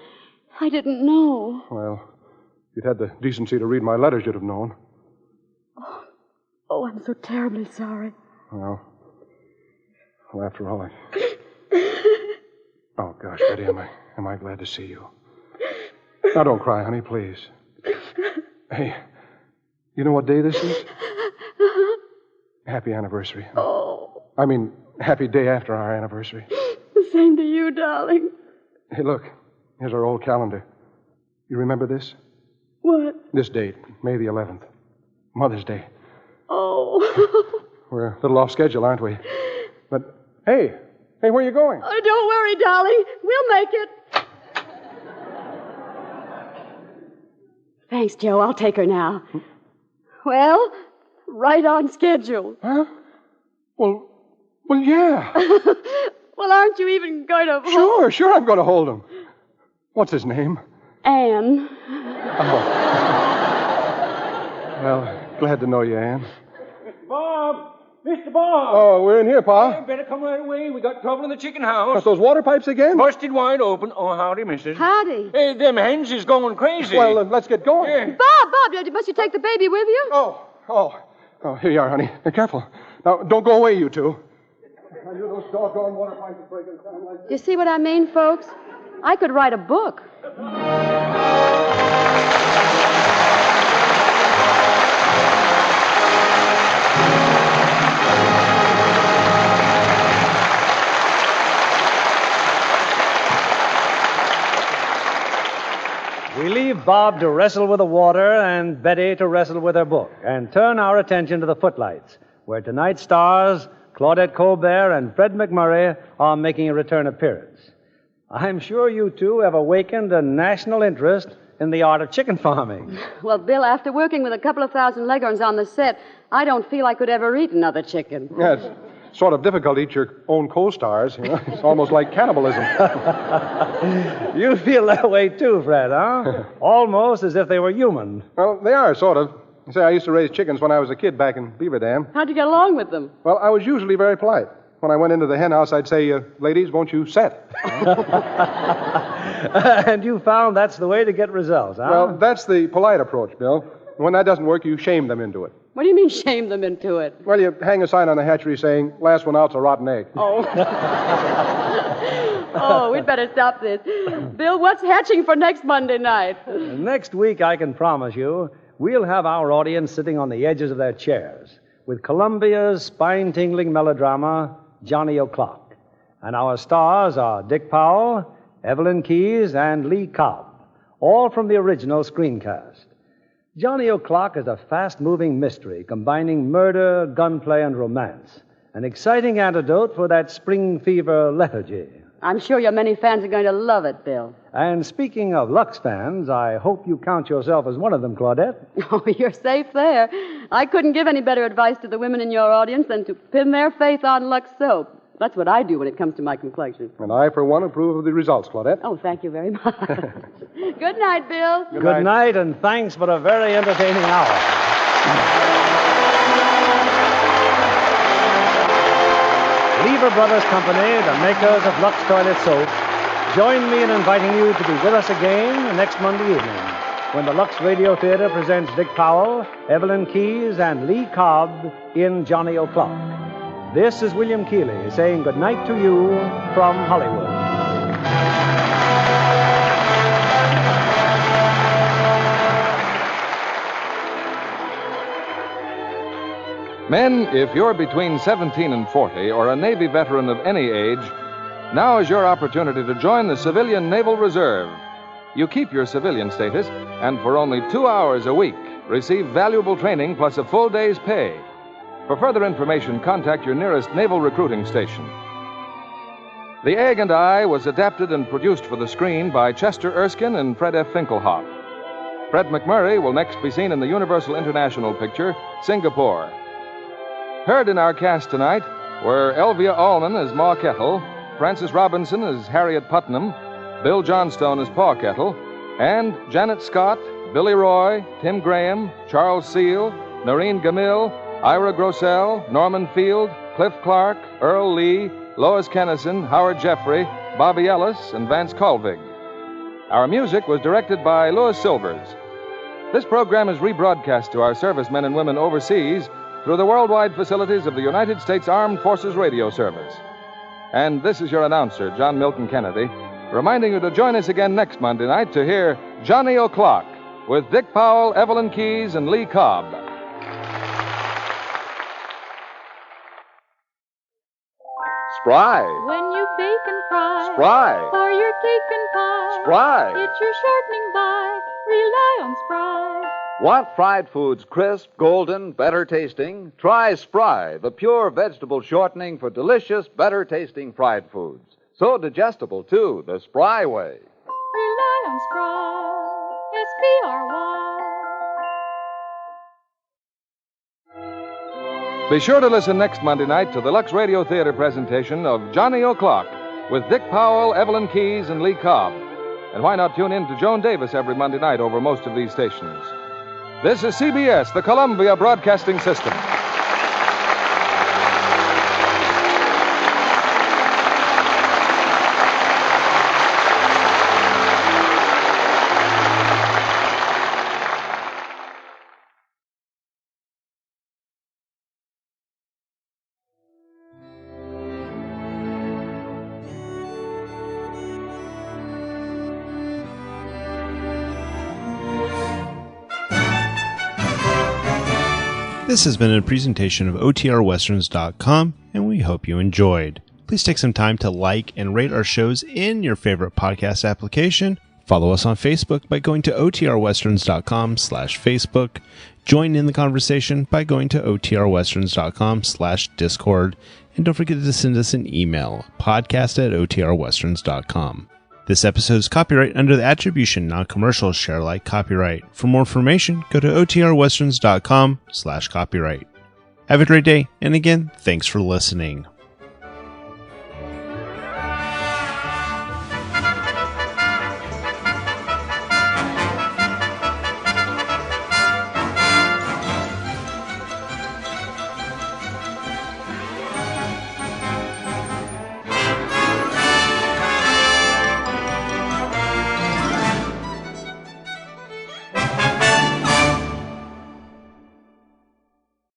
Speaker 14: I didn't know.
Speaker 4: Well, if you'd had the decency to read my letters, you'd have known.
Speaker 14: Oh, I'm so terribly sorry.
Speaker 4: Well, after all, Oh, gosh, Betty, am I glad to see you. Now, don't cry, honey, please. Hey, you know what day this is? Happy anniversary.
Speaker 14: Oh.
Speaker 4: I mean, happy day after our anniversary.
Speaker 14: The same to you, darling.
Speaker 4: Hey, look. Here's our old calendar. You remember this?
Speaker 14: What?
Speaker 4: This date, May the 11th. Mother's Day.
Speaker 14: Oh.
Speaker 4: We're a little off schedule, aren't we? But, hey, where are you going?
Speaker 14: Oh, don't worry, darling. We'll make it. Thanks, Joe. I'll take her now. Well, right on schedule.
Speaker 4: Huh? Well, yeah.
Speaker 14: Well, aren't you even going to...
Speaker 4: Sure, I'm going to hold him. What's his name?
Speaker 14: Anne.
Speaker 4: Oh. Well, glad to know you, Anne.
Speaker 12: Bob! Mr. Bob!
Speaker 4: Oh, we're in here, Pa.
Speaker 12: You better come right away. We got trouble in the chicken house.
Speaker 4: Got those water pipes again?
Speaker 12: Busted wide open. Oh, howdy, missus.
Speaker 5: Howdy.
Speaker 12: Hey, them hens is going crazy.
Speaker 4: Well, let's get going.
Speaker 12: Yeah.
Speaker 5: Bob, must you take the baby with you?
Speaker 4: Oh, here you are, honey. Be careful. Now, don't go away, you two. I knew those doggone water pipes would break down like this.
Speaker 5: You see what I mean, folks? I could write a book.
Speaker 3: We leave Bob to wrestle with the water and Betty to wrestle with her book and turn our attention to the footlights, where tonight's stars, Claudette Colbert and Fred MacMurray, are making a return appearance. I'm sure you two have awakened a national interest in the art of chicken farming.
Speaker 5: Well, Bill, after working with a couple of thousand leghorns on the set, I don't feel I could ever eat another chicken.
Speaker 4: Yeah, it's sort of difficult to eat your own co-stars. You know? It's almost like cannibalism.
Speaker 3: You feel that way too, Fred, huh? Almost as if they were human.
Speaker 4: Well, they are, sort of. You see, I used to raise chickens when I was a kid back in Beaver Dam.
Speaker 5: How'd you get along with them?
Speaker 4: Well, I was usually very polite. When I went into the hen house, I'd say, ladies, won't you set?
Speaker 3: And you found that's the way to get results, huh?
Speaker 4: Well, that's the polite approach, Bill. When that doesn't work, you shame them into it.
Speaker 5: What do you mean shame them into it?
Speaker 4: Well, you hang a sign on the hatchery saying, last one out's a rotten egg.
Speaker 5: Oh. Oh, we'd better stop this. Bill, what's hatching for next Monday night?
Speaker 3: Next week, I can promise you, we'll have our audience sitting on the edges of their chairs with Columbia's spine-tingling melodrama, Johnny O'Clock. And our stars are Dick Powell, Evelyn Keyes, and Lee Cobb, all from the original screencast. Johnny O'Clock is a fast-moving mystery combining murder, gunplay, and romance, an exciting antidote for that spring fever lethargy.
Speaker 5: I'm sure your many fans are going to love it, Bill.
Speaker 3: And speaking of Lux fans, I hope you count yourself as one of them, Claudette.
Speaker 5: Oh, you're safe there. I couldn't give any better advice to the women in your audience than to pin their faith on Lux soap. That's what I do when it comes to my complexion.
Speaker 4: And I, for one, approve of the results, Claudette.
Speaker 5: Oh, thank you very much. Good night, Bill.
Speaker 3: Good night, and thanks for a very entertaining hour. Lever Brothers Company, the makers of Lux Toilet Soap, join me in inviting you to be with us again next Monday evening when the Lux Radio Theatre presents Dick Powell, Evelyn Keyes, and Lee Cobb in Johnny O'Clock. This is William Keighley saying good night to you from Hollywood.
Speaker 2: Men, if you're between 17 and 40 or a Navy veteran of any age, now is your opportunity to join the Civilian Naval Reserve. You keep your civilian status, and for only 2 hours a week, receive valuable training plus a full day's pay. For further information, contact your nearest naval recruiting station. The Egg and I was adapted and produced for the screen by Chester Erskine and Fred F. Finklehoffe. Fred MacMurray will next be seen in the Universal International picture, Singapore. Heard in our cast tonight were Elvia Allman as Ma Kettle, Francis Robinson as Harriet Putnam, Bill Johnstone as Pa Kettle, and Janet Scott, Billy Roy, Tim Graham, Charles Seel, Noreen Gamil, Ira Grossell, Norman Field, Cliff Clark, Earl Lee, Lois Kennison, Howard Jeffery, Bobby Ellis, and Vance Colvig. Our music was directed by Louis Silvers. This program is rebroadcast to our servicemen and women overseas through the worldwide facilities of the United States Armed Forces Radio Service. And this is your announcer, John Milton Kennedy, reminding you to join us again next Monday night to hear Johnny O'Clock with Dick Powell, Evelyn Keyes, and Lee Cobb. Spry.
Speaker 7: When you bake and spry.
Speaker 19: Spry.
Speaker 7: For your cake and pie.
Speaker 19: Spry.
Speaker 7: It's your shortening by. Rely on Spry.
Speaker 19: Want fried foods crisp, golden, better tasting? Try Spry, the pure vegetable shortening for delicious, better tasting fried foods. So digestible, too, the Spry way.
Speaker 7: Rely on Spry. S-P-R-Y.
Speaker 2: Be sure to listen next Monday night to the Lux Radio Theatre presentation of Johnny O'Clock with Dick Powell, Evelyn Keyes, and Lee Cobb. And why not tune in to Joan Davis every Monday night over most of these stations? This is CBS, the Columbia Broadcasting System.
Speaker 1: This has been a presentation of OTRWesterns.com, and we hope you enjoyed. Please take some time to like and rate our shows in your favorite podcast application. Follow us on Facebook by going to OTRWesterns.com/Facebook. Join in the conversation by going to OTRWesterns.com/Discord. And don't forget to send us an email, podcast@OTRWesterns.com. This episode is copyright under the Attribution Non-Commercial Share Alike copyright. For more information, go to OTRWesterns.com/copyright. Have a great day, and again, thanks for listening.